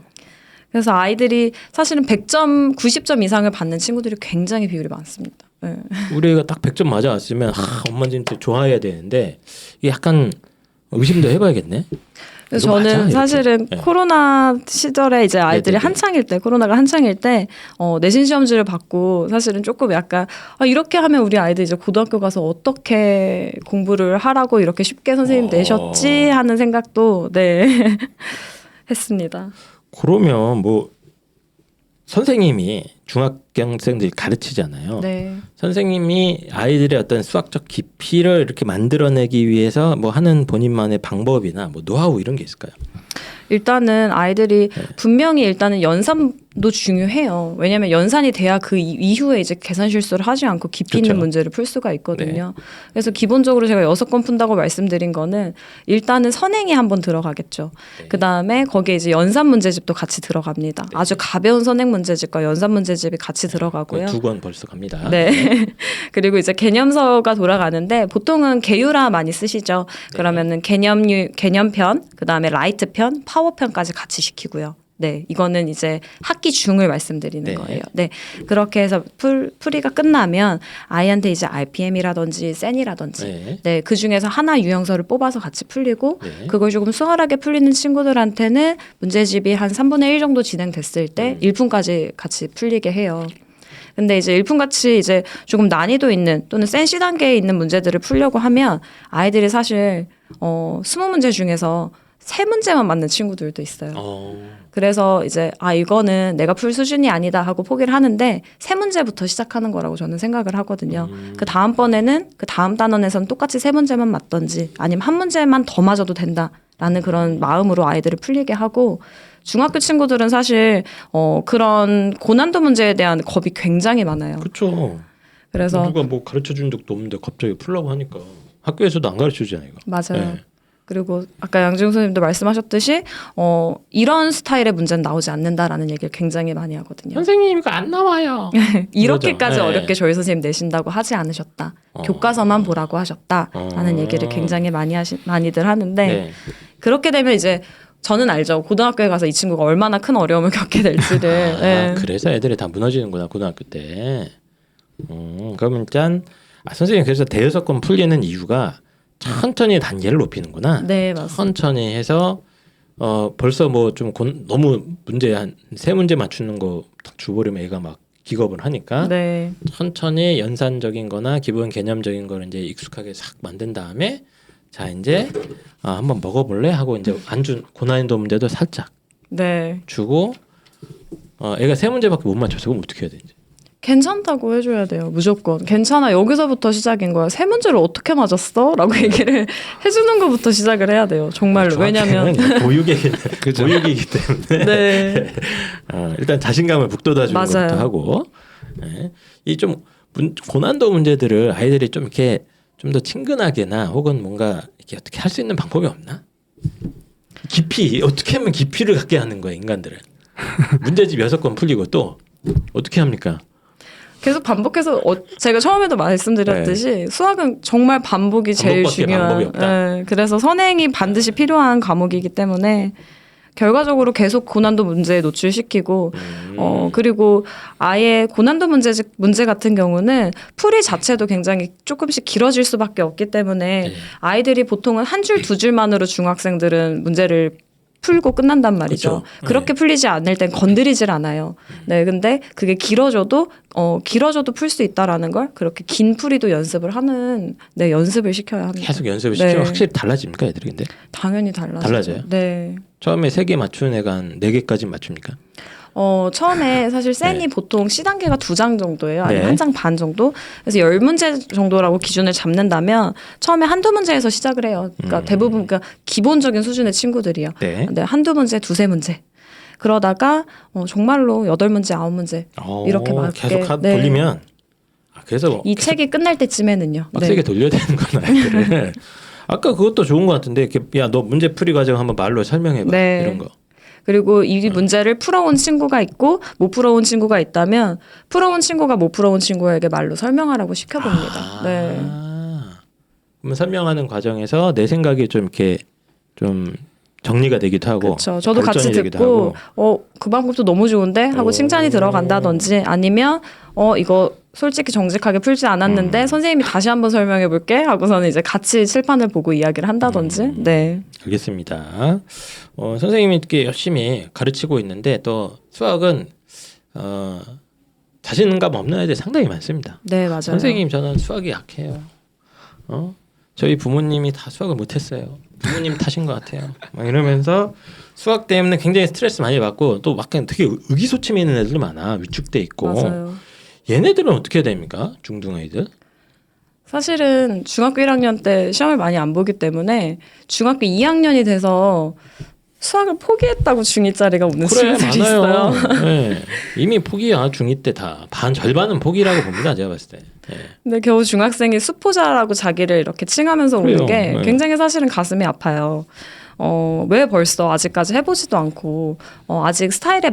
그래서 아이들이 사실은 100점, 90점 이상을 받는 친구들이 굉장히 비율이 많습니다. 네. 우리 애가 딱 100점 맞아왔으면 엄마 진짜 좋아해야 되는데 이게 약간 의심도 해봐야겠네. 그래서 이거 맞아? 저는 이렇게. 사실은 네. 코로나 시절에 이제 아이들이 네네네. 한창일 때, 코로나가 한창일 때 내신 시험지를 받고 사실은 조금 약간 이렇게 하면 우리 아이들 이제 고등학교 가서 어떻게 공부를 하라고 이렇게 쉽게 선생님 내셨지 하는 생각도 네 했습니다. 그러면 뭐 선생님이 중학생들이 가르치잖아요. 네. 선생님이 아이들의 어떤 수학적 깊이를 이렇게 만들어내기 위해서 뭐 하는 본인만의 방법이나 뭐 노하우 이런 게 있을까요? 일단은 아이들이 분명히 일단은 연산을 중요해요. 왜냐하면 연산이 돼야 그 이후에 이제 계산 실수를 하지 않고 깊이 있는 그렇죠. 문제를 풀 수가 있거든요. 그래서 기본적으로 제가 6건 푼다고 말씀드린 거는 일단은 선행이 한번 들어가겠죠. 네. 그 다음에 거기에 이제 연산 문제집도 같이 들어갑니다. 네. 아주 가벼운 선행 문제집과 연산 문제집이 같이 들어가고요. 2권 벌써 갑니다. 네. 그리고 이제 개념서가 돌아가는데 보통은 개유라 많이 쓰시죠. 그러면은 개념편, 그 다음에 라이트편, 파워편까지 같이 시키고요. 네, 이거는 이제 학기 중을 말씀드리는 네. 거예요. 네, 그렇게 해서 풀이가 끝나면 아이한테 이제 RPM이라든지 센이라든지 네, 그 중에서 하나 유형서를 뽑아서 같이 풀리고 그걸 조금 수월하게 풀리는 친구들한테는 문제집이 한 3분의 1 정도 진행됐을 때 1품까지 같이 풀리게 해요. 근데 이제 일품같이 이제 조금 난이도 있는 또는 센 C 단계에 있는 문제들을 풀려고 하면 아이들이 사실 20문제 중에서 3문제만 맞는 친구들도 있어요. 그래서 이제 이거는 내가 풀 수준이 아니다 하고 포기를 하는데 3문제부터 시작하는 거라고 저는 생각을 하거든요. 그 다음번에는 그 다음 단원에서는 똑같이 3문제만 맞던지 아니면 한 문제만 더 맞아도 된다라는 그런 마음으로 아이들을 풀리게 하고 중학교 친구들은 사실 그런 고난도 문제에 대한 겁이 굉장히 많아요. 그렇죠. 그래서 누가 뭐 가르쳐 준 적도 없는데 갑자기 풀라고 하니까 학교에서도 안 가르쳐 주잖아요. 이거. 맞아요. 그리고 아까 양지웅 선생님도 말씀하셨듯이 이런 스타일의 문제는 나오지 않는다라는 얘기를 굉장히 많이 하거든요. 선생님 이거 안 나와요. 이렇게까지 그러죠. 어렵게 저희 선생님 내신다고 하지 않으셨다. 교과서만 보라고 하셨다라는 얘기를 굉장히 많이들 하는데 네. 그렇게 되면 이제 저는 알죠. 고등학교에 가서 이 친구가 얼마나 큰 어려움을 겪게 될지를. 네. 그래서 애들이 다 무너지는구나 고등학교 때. 그러면 일단 선생님 그래서 대여섯 건 풀리는 이유가 천천히 단계를 높이는구나. 네, 맞습니다. 천천히 해서 벌써 뭐 좀 너무 문제 한 3문제 맞추는 거 딱 줘버리면 애가 막 기겁을 하니까 네. 천천히 연산적인 거나 기본 개념적인 거를 이제 익숙하게 싹 만든 다음에 자 이제 한번 먹어볼래 하고 이제 안 준 고난이도 문제도 살짝 네. 주고 애가 3문제밖에 못 맞춰서 그럼 어떻게 해야 되지? 괜찮다고 해줘야 돼요. 무조건. 괜찮아. 여기서부터 시작인 거야. 3문제를 어떻게 맞았어? 라고 얘기를 해주는 것부터 시작을 해야 돼요. 정말로. 왜냐면. 보육이기 때문에. 네. 일단 자신감을 북돋아주는 맞아요. 것부터 하고. 네. 이 좀 고난도 문제들을 아이들이 좀 이렇게 좀 더 친근하게나 혹은 뭔가 이렇게 어떻게 할 수 있는 방법이 없나? 깊이 어떻게 하면 깊이를 갖게 하는 거야 인간들은. 문제집 6건 풀리고 또 어떻게 합니까? 계속 반복해서 제가 처음에도 말씀드렸듯이 수학은 정말 반복이 제일 반복밖에 방법이 중요한. 없다. 네, 그래서 선행이 반드시 필요한 과목이기 때문에 결과적으로 계속 고난도 문제에 노출시키고 그리고 아예 고난도 문제 같은 경우는 풀이 자체도 굉장히 조금씩 길어질 수밖에 없기 때문에 아이들이 보통은 한 줄 두 줄만으로 중학생들은 문제를 풀고 끝난단 말이죠. 그렇죠. 그렇게 풀리지 않을 땐 건드리질 않아요. 네, 근데 그게 길어져도 풀 수 있다라는 걸 그렇게 긴 풀이도 연습을 하는 연습을 시켜야 합니다. 계속 연습을 시키면 네. 확실히 달라집니까 애들이 근데? 당연히 달라져요. 달라져요? 네. 처음에 3개 맞추는 애가 한 4개까지 맞춥니까? 처음에 사실 센이 네. 보통 C 단계가 2장 정도예요. 아니면 네. 1장 반 정도. 그래서 10문제 정도라고 기준을 잡는다면 처음에 한두 문제에서 시작을 해요. 그러니까 대부분 기본적인 수준의 친구들이요. 네. 네, 한두 문제, 두세 문제. 그러다가 정말로 8문제, 9문제 이렇게 맞게 계속 돌리면 그래서 이 책이 끝날 때쯤에는요. 빡세게 돌려야 되는 건 아이들을. 아까 그것도 좋은 것 같은데 야 너 문제 풀이 과정 한번 말로 설명해봐 네. 이런 거. 그리고 이 문제를 풀어온 친구가 있고 못 풀어온 친구가 있다면 풀어온 친구가 못 풀어온 친구에게 말로 설명하라고 시켜봅니다. 네. 그러면 설명하는 과정에서 내 생각이 좀 이렇게 좀 정리가 되기도 하고 그렇죠. 저도 같이 발전이 되기도 듣고 하고. 그 방법도 너무 좋은데 하고 칭찬이 들어간다든지 아니면 이거 솔직히 정직하게 풀지 않았는데 선생님이 다시 한번 설명해 볼게 하고서는 이제 같이 칠판을 보고 이야기를 한다든지. 네. 알겠습니다. 선생님이 이렇게 열심히 가르치고 있는데 또 수학은 자신감 없는 애들이 상당히 많습니다. 네, 맞아요. 선생님 저는 수학이 약해요. 저희 부모님이 다 수학을 못했어요. 부모님 탓인 것 같아요. 막 이러면서 수학 때문에 굉장히 스트레스 많이 받고 또 막 되게 의기소침해 있는 애들 많아. 위축돼 있고. 맞아요. 얘네들은 어떻게 해야 됩니까? 중등아이들? 사실은 중학교 1학년 때 시험을 많이 안 보기 때문에 중학교 2학년이 돼서 수학을 포기했다고 중2짜리가 오는 그래 친구들이 많아요. 있어요. 네. 이미 포기야 중2 때 다 반 절반은 포기라고 봅니다. 제가 봤을 때. 네. 근데 겨우 중학생이 수포자라고 자기를 이렇게 칭하면서 그래요. 오는 게 네. 굉장히 사실은 가슴이 아파요. 왜 벌써 아직까지 해보지도 않고 아직 스타일에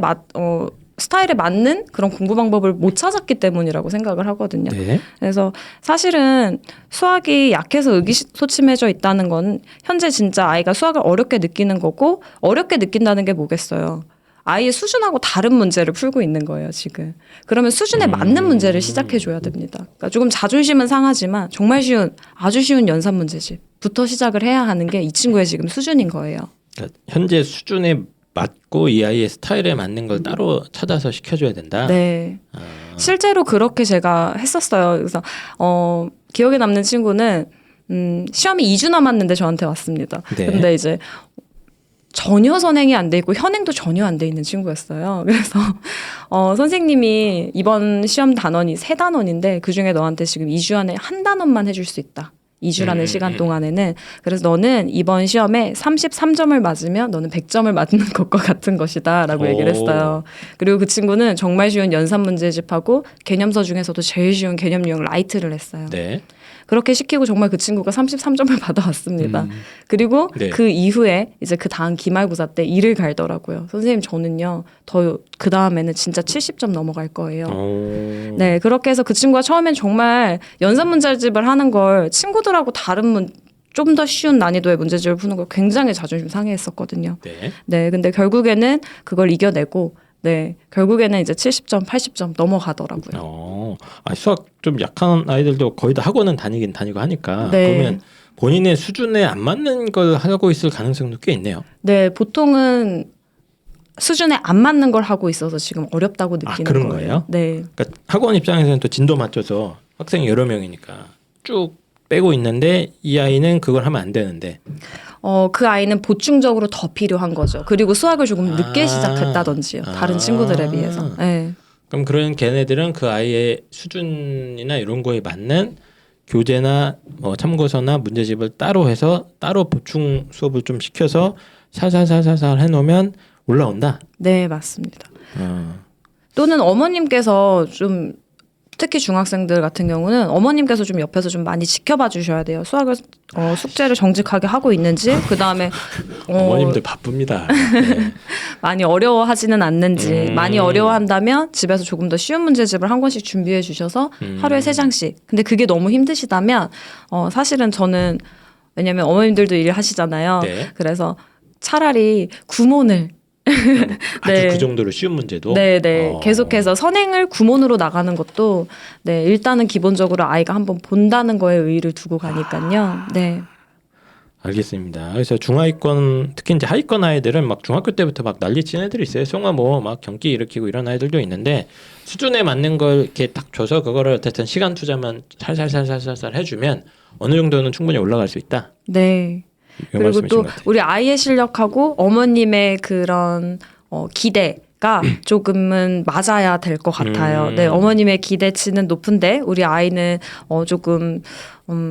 맞는 그런 공부 방법을 못 찾았기 때문이라고 생각을 하거든요. 네. 그래서 사실은 수학이 약해서 의기소침해져 있다는 건 현재 진짜 아이가 수학을 어렵게 느끼는 거고 어렵게 느낀다는 게 뭐겠어요. 아이의 수준하고 다른 문제를 풀고 있는 거예요, 지금. 그러면 수준에 맞는 문제를 시작해 줘야 됩니다. 그러니까 조금 자존심은 상하지만 정말 쉬운, 아주 쉬운 연산 문제집부터 시작을 해야 하는 게 이 친구의 지금 수준인 거예요. 그러니까 현재 수준에 맞고 이 아이의 스타일에 맞는 걸 따로 찾아서 시켜줘야 된다. 네. 아, 실제로 그렇게 제가 했었어요. 그래서 기억에 남는 친구는 시험이 2주 남았는데 저한테 왔습니다. 네. 근데 이제 전혀 선행이 안 돼 있고 현행도 전혀 안 돼 있는 친구였어요. 그래서 선생님이 이번 시험 단원이 3단원인데 그중에 너한테 지금 2주 안에 한 단원만 해줄 수 있다. 2주라는 시간 동안에는. 그래서 너는 이번 시험에 33점을 맞으면 너는 100점을 맞는 것과 같은 것이다 라고 얘기를 했어요. 그리고 그 친구는 정말 쉬운 연산 문제집하고 개념서 중에서도 제일 쉬운 개념 유형 라이트를 했어요. 네. 그렇게 시키고 정말 그 친구가 33점을 받아왔습니다. 그리고 네. 그 이후에 이제 그 다음 기말고사 때 일을 갈더라고요. 선생님 저는요 더 그 다음에는 진짜 70점 넘어갈 거예요. 네, 그렇게 해서 그 친구가 처음엔 정말 연산 문제집을 하는 걸 친구들하고 다른 좀 더 쉬운 난이도의 문제집을 푸는 걸 굉장히 자존심 상해했었거든요. 네. 네, 근데 결국에는 그걸 이겨내고 네, 결국에는 이제 70점, 80점 넘어가더라고요. 수학 좀 약한 아이들도 거의 다 학원은 다니긴 다니고 하니까 네. 그러면 본인의 수준에 안 맞는 걸 하고 있을 가능성도 꽤 있네요. 네, 보통은 수준에 안 맞는 걸 하고 있어서 지금 어렵다고 느끼는 그런 거예요. 거예요? 네. 그러니까 학원 입장에서는 또 진도 맞춰서 학생이 여러 명이니까 쭉 빼고 있는데 이 아이는 그걸 하면 안 되는데 그 아이는 보충적으로 더 필요한 거죠. 그리고 수학을 조금 늦게 시작했다든지요. 다른 친구들에 비해서. 네. 그럼 그런 걔네들은 그 아이의 수준이나 이런 거에 맞는 교재나 참고서나 문제집을 따로 해서 따로 보충 수업을 좀 시켜서 살살살살살 해놓으면 올라온다. 네, 맞습니다. 또는 어머님께서 좀 특히 중학생들 같은 경우는 어머님께서 좀 옆에서 좀 많이 지켜봐 주셔야 돼요. 수학을 숙제를 정직하게 하고 있는지 그다음에 어머님들 바쁩니다. 네. 많이 어려워하지는 않는지 많이 어려워한다면 집에서 조금 더 쉬운 문제집을 한 권씩 준비해 주셔서 하루에 3장씩. 근데 그게 너무 힘드시다면 사실은 저는 왜냐면 어머님들도 일을 하시잖아요. 네. 그래서 차라리 구몬을 아주 네. 그 정도로 쉬운 문제도 네. 계속해서 선행을 구몬으로 나가는 것도 네, 일단은 기본적으로 아이가 한번 본다는 거에 의의를 두고 가니까요. 네. 알겠습니다. 그래서 중하위권 특히 이제 하위권 아이들은 막 중학교 때부터 막 난리친 애들이 있어요. 송화모 막 경기 일으키고 이런 아이들도 있는데 수준에 맞는 걸 이렇게 딱 줘서 그거를 어쨌든 시간 투자만 살살살살살 해주면 어느 정도는 충분히 올라갈 수 있다. 네. 그리고 또 우리 아이의 실력하고 어머님의 그런 기대가 조금은 맞아야 될 것 같아요. 네, 어머님의 기대치는 높은데 우리 아이는 조금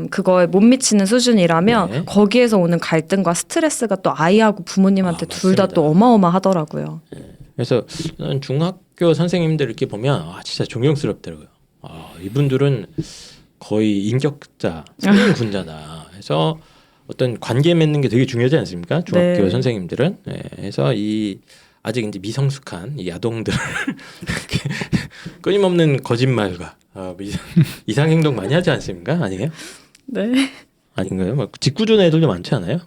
그거에 못 미치는 수준이라면 네. 거기에서 오는 갈등과 스트레스가 또 아이하고 부모님한테 둘 다 또 어마어마하더라고요. 그래서 중학교 선생님들 이렇게 보면 진짜 존경스럽더라고요. 이분들은 거의 인격자, 성인군자다. 그래서 어떤 관계 맺는 게 되게 중요하지 않습니까? 중학교 네. 선생님들은. 네. 그래서 아직 이제 미성숙한 이 아동들 이렇게 끊임없는 거짓말과 이상 행동 많이 하지 않습니까? 아니에요? 네. 아닌가요? 막 짓궂은 애들도 많지 않아요?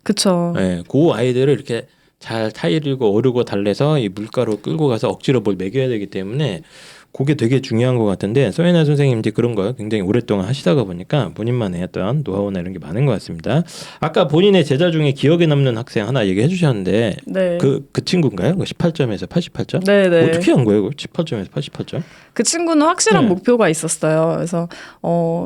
그쵸. 네. 그 아이들을 이렇게 잘 타이르고 오르고 달래서 이 물가로 끌고 가서 억지로 뭘 먹여야 되기 때문에 그게 되게 중요한 것 같은데 서예나 선생님 이제 그런 거 굉장히 오랫동안 하시다가 보니까 본인만의 어떤 노하우나 이런 게 많은 것 같습니다. 아까 본인의 제자 중에 기억에 남는 학생 하나 얘기해 주셨는데 네. 그 친구인가요? 18점에서 88점? 네네. 어떻게 한 거예요? 18점에서 88점? 그 친구는 확실한 네. 목표가 있었어요. 그래서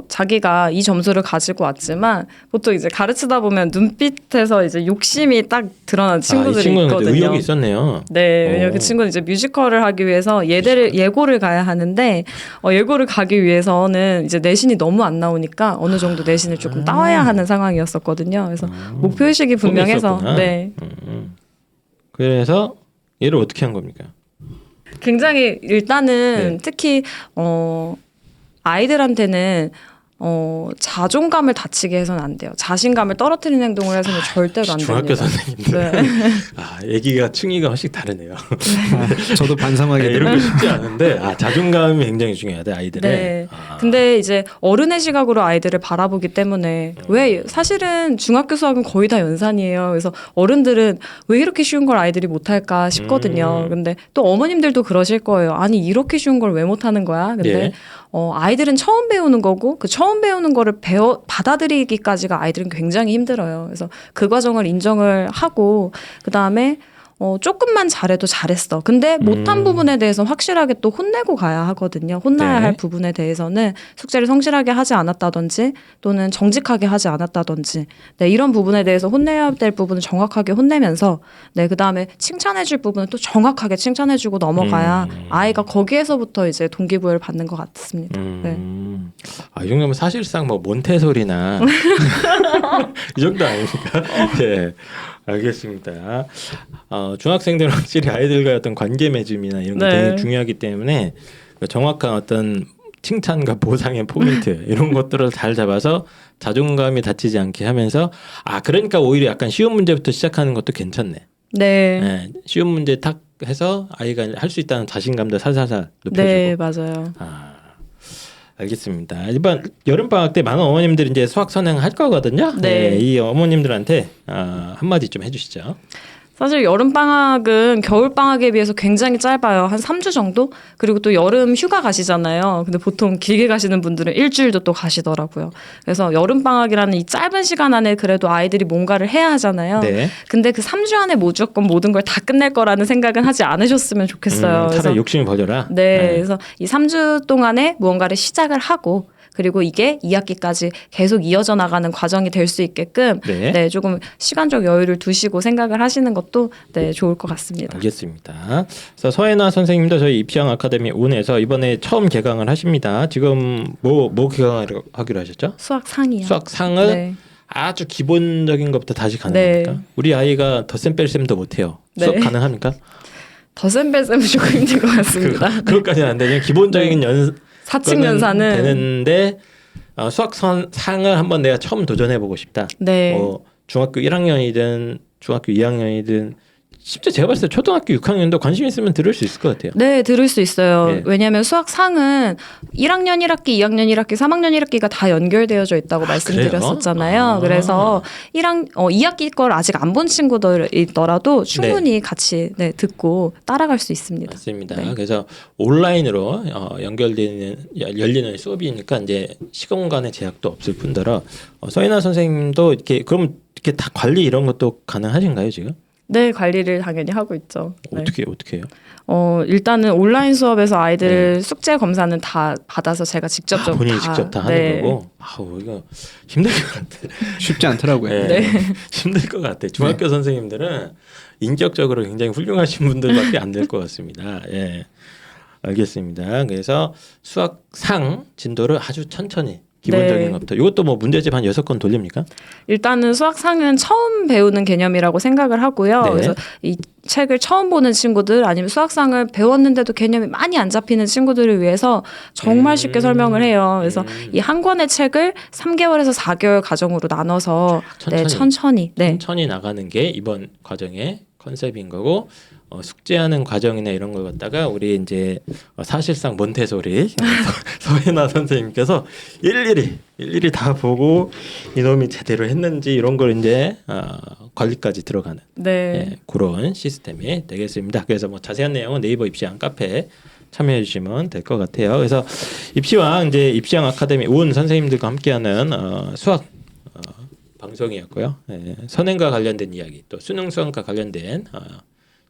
자기가 이 점수를 가지고 왔지만 보통 이제 가르치다 보면 눈빛에서 이제 욕심이 딱 드러난 이 친구들이 친구는 있거든요. 근데 의욕이 있었네요. 네, 왜냐면 오. 그 친구는 이제 뮤지컬을 하기 위해서 예고를 가야 하는데 예고를 가기 위해서는 이제 내신이 너무 안 나오니까 어느 정도 내신을 조금 따와야 하는 상황이었었거든요. 그래서 목표 의식이 분명해서 꿈이 있었구나. 네. 그래서 얘를 어떻게 한 겁니까? 굉장히 일단은 네. 특히 아이들한테는 자존감을 다치게 해서는 안 돼요. 자신감을 떨어뜨리는 행동을 해서는 절대로 안 중학교 됩니다. 선생님들 네. 애기가 층위가 훨씬 다르네요. 저도 반성하게 이런 되고 거 쉽지 않은데 자존감이 굉장히 중요하대 아이들의. 네. 근데 이제 어른의 시각으로 아이들을 바라보기 때문에 왜 사실은 중학교 수학은 거의 다 연산이에요. 그래서 어른들은 왜 이렇게 쉬운 걸 아이들이 못할까 싶거든요. 근데 또 어머님들도 그러실 거예요. 아니 이렇게 쉬운 걸 왜 못하는 거야? 근데 예. 아이들은 처음 배우는 거고 그 처음 배우는 거를 받아들이기까지가 아이들은 굉장히 힘들어요. 그래서 그 과정을 인정을 하고 그 다음에 조금만 잘해도 잘했어. 근데 못한 부분에 대해서 확실하게 또 혼내고 가야 하거든요. 혼나야 네. 할 부분에 대해서는 숙제를 성실하게 하지 않았다든지 또는 정직하게 하지 않았다든지 네, 이런 부분에 대해서 혼내야 될 부분을 정확하게 혼내면서 네, 그다음에 칭찬해줄 부분은 또 정확하게 칭찬해주고 넘어가야 아이가 거기에서부터 이제 동기부여를 받는 것 같습니다. 네. 이 정도면 사실상 뭐 몬테소리나 이 정도 아닙니까? 네. 알겠습니다. 중학생들은 확실히 아이들과의 어떤 관계 맺음이나 이런 게 네. 되게 중요하기 때문에 정확한 어떤 칭찬과 보상의 포인트 이런 것들을 잘 잡아서 자존감이 다치지 않게 하면서 그러니까 오히려 약간 쉬운 문제부터 시작하는 것도 괜찮네. 네. 네, 쉬운 문제 탁 해서 아이가 할 수 있다는 자신감도 살살살 높여주고. 네, 맞아요. 알겠습니다. 이번 여름 방학 때 많은 어머님들이 이제 수학 선행 할 거거든요. 네. 이 어머님들한테 한마디 좀 해주시죠. 사실 여름 방학은 겨울 방학에 비해서 굉장히 짧아요. 한 3주 정도? 그리고 또 여름 휴가 가시잖아요. 근데 보통 길게 가시는 분들은 일주일도 또 가시더라고요. 그래서 여름 방학이라는 이 짧은 시간 안에 그래도 아이들이 뭔가를 해야 하잖아요. 네. 근데 그 3주 안에 무조건 모든 걸 다 끝낼 거라는 생각은 하지 않으셨으면 좋겠어요. 그래서 차라리 욕심을 버려라. 네, 그래서 이 3주 동안에 무언가를 시작을 하고 그리고 이게 2학기까지 계속 이어져 나가는 과정이 될 수 있게끔 네. 네, 조금 시간적 여유를 두시고 생각을 하시는 것도 네, 좋을 것 같습니다. 알겠습니다. 그래서 서혜나 선생님도 저희 입시왕 아카데미 온에서 이번에 처음 개강을 하십니다. 지금 뭐 개강을 하기로 하셨죠? 수학 상이요. 수학 상을 네. 아주 기본적인 것부터 다시 가는 네. 겁니까? 우리 아이가 덧셈 뺄셈도 못해요. 수업 네. 가능합니까? 더셈뺄셈은 조금 힘들 것 같습니다. 그것까지는 안 되죠. 기본적인 사칙 연산은 되는데 수학 상을 한번 내가 처음 도전해 보고 싶다. 네. 뭐 중학교 1학년이든 중학교 2학년이든 심지어 제가 봤을 때 초등학교 6학년도 관심 있으면 들을 수 있을 것 같아요. 네, 들을 수 있어요. 네. 왜냐하면 수학 상은 1학년 1학기, 2학년 1학기, 3학년 1학기가 다 연결되어져 있다고 말씀드렸었잖아요. 그래서 2학기 걸 아직 안 본 친구들이더라도 충분히 같이 네, 듣고 따라갈 수 있습니다. 맞습니다. 네. 그래서 온라인으로 열리는 수업이니까 이제 시간간의 제약도 없을 뿐더러 서인아 선생님도 이렇게 그럼 이렇게 다 관리 이런 것도 가능하신가요 지금? 네, 관리를 당연히 하고 있죠. 네. 어떻게 해요? 일단은 온라인 수업에서 아이들 숙제 검사는 다 받아서 제가 직접 좀 본인이 직접 다 하는 네. 거고. 이거 힘들 것 같아. 쉽지 않더라고요. 네. 힘들 것 같아. 중학교 선생님들은 인격적으로 굉장히 훌륭하신 분들밖에 안 될 것 같습니다. 예. 알겠습니다. 그래서 수학 상 진도를 아주 천천히 기본적인 네. 것부터 이것도 뭐 문제집 한 6건 돌립니까? 일단은 수학상은 처음 배우는 개념이라고 생각을 하고요. 네. 그래서 이 책을 처음 보는 친구들 아니면 수학상을 배웠는데도 개념이 많이 안 잡히는 친구들을 위해서 정말 쉽게 설명을 해요. 그래서 이 한 권의 책을 3개월에서 4개월 과정으로 나눠서 천천히 천천히 나가는 게 이번 과정의 컨셉인 거고 숙제하는 과정이나 이런 걸 갖다가 우리 이제 사실상 몬테소리 서혜나 선생님께서 일일이 다 보고 이놈이 제대로 했는지 이런 걸 이제 관리까지 들어가는 네. 그런 시스템이 되겠습니다. 그래서 뭐 자세한 내용은 네이버 입시왕 카페 참여해 주시면 될 것 같아요. 그래서 입시왕 이제 입시왕 아카데미 온 선생님들과 함께하는 수학 방송이었고요. 선행과 관련된 이야기 또 수능 수학과 관련된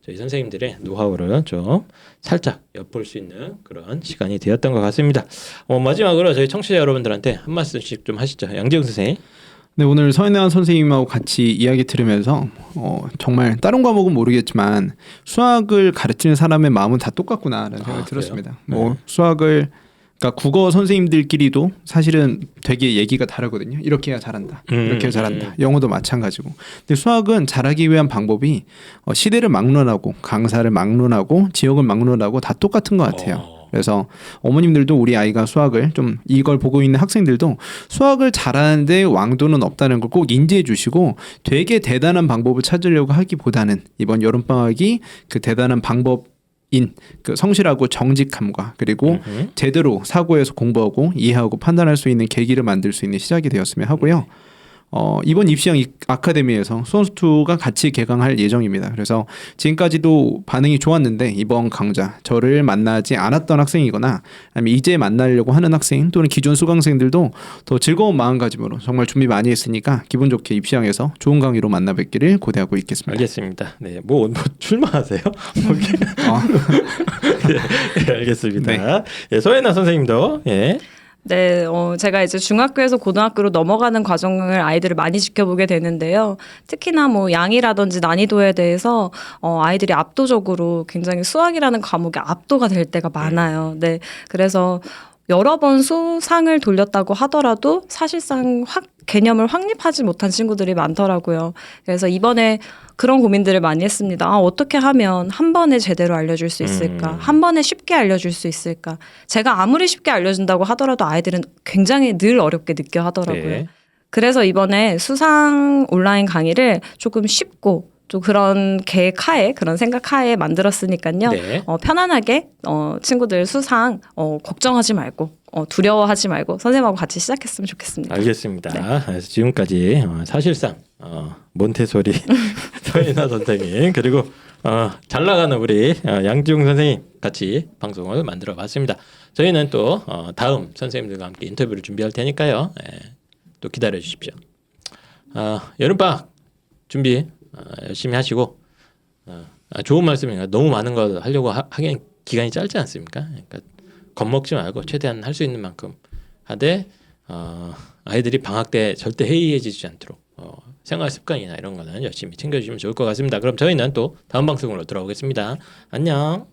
저희 선생님들의 노하우를 좀 살짝 엿볼 수 있는 그런 시간이 되었던 것 같습니다. 마지막으로 저희 청취자 여러분들한테 한 말씀씩 좀 하시죠. 양재웅 선생님. 네, 오늘 서인아 선생님하고 같이 이야기 들으면서 정말 다른 과목은 모르겠지만 수학을 가르치는 사람의 마음은 다 똑같구나라는 생각이 들었습니다. 뭐 수학을 그러니까 국어 선생님들끼리도 사실은 되게 얘기가 다르거든요. 이렇게 해야 잘한다. 이렇게 해야 잘한다. 영어도 마찬가지고. 근데 수학은 잘하기 위한 방법이 시대를 막론하고 강사를 막론하고 지역을 막론하고 다 똑같은 것 같아요. 그래서 어머님들도 우리 아이가 수학을 좀 이걸 보고 있는 학생들도 수학을 잘하는데 왕도는 없다는 걸 꼭 인지해 주시고 되게 대단한 방법을 찾으려고 하기보다는 이번 여름방학이 그 대단한 방법인 그 성실하고 정직함과 그리고 제대로 사고해서 공부하고 이해하고 판단할 수 있는 계기를 만들 수 있는 시작이 되었으면 하고요. 이번 입시형 아카데미에서 수원수투가 같이 개강할 예정입니다. 그래서 지금까지도 반응이 좋았는데 이번 강좌 저를 만나지 않았던 학생이거나 아니면 이제 만나려고 하는 학생 또는 기존 수강생들도 더 즐거운 마음가짐으로 정말 준비 많이 했으니까 기분 좋게 입시형에서 좋은 강의로 만나 뵙기를 고대하고 있겠습니다. 알겠습니다. 네, 뭐 출마하세요? 네, 알겠습니다. 네. 예, 소혜나 선생님도 예. 네, 제가 이제 중학교에서 고등학교로 넘어가는 과정을 아이들을 많이 지켜보게 되는데요. 특히나 뭐 양이라든지 난이도에 대해서 아이들이 압도적으로 굉장히 수학이라는 과목에 압도가 될 때가 많아요. 네, 그래서 여러 번 수상을 돌렸다고 하더라도 사실상 개념을 확립하지 못한 친구들이 많더라고요. 그래서 이번에 그런 고민들을 많이 했습니다. 어떻게 하면 한 번에 제대로 알려줄 수 있을까? 한 번에 쉽게 알려줄 수 있을까? 제가 아무리 쉽게 알려준다고 하더라도 아이들은 굉장히 늘 어렵게 느껴 하더라고요. 네. 그래서 이번에 수상 온라인 강의를 조금 쉽고 또 그런 계획하에 그런 생각하에 만들었으니까요. 네. 편안하게 친구들 수상 걱정하지 말고 두려워하지 말고 선생님하고 같이 시작했으면 좋겠습니다. 알겠습니다. 네. 그래서 지금까지 사실상 몬테소리 서인아 선생님 그리고 잘 나가는 우리 양지웅 선생님 같이 방송을 만들어 봤습니다. 저희는 또 다음 선생님들과 함께 인터뷰를 준비할 테니까요. 또 기다려 주십시오. 여름방학 준비 열심히 하시고 좋은 말씀입니다. 너무 많은 거 하려고 하기엔 기간이 짧지 않습니까? 그러니까 겁먹지 말고 최대한 할 수 있는 만큼 하되 아이들이 방학 때 절대 해이해지지 않도록 생활 습관이나 이런 거는 열심히 챙겨주시면 좋을 것 같습니다. 그럼 저희는 또 다음 방송으로 돌아오겠습니다. 안녕.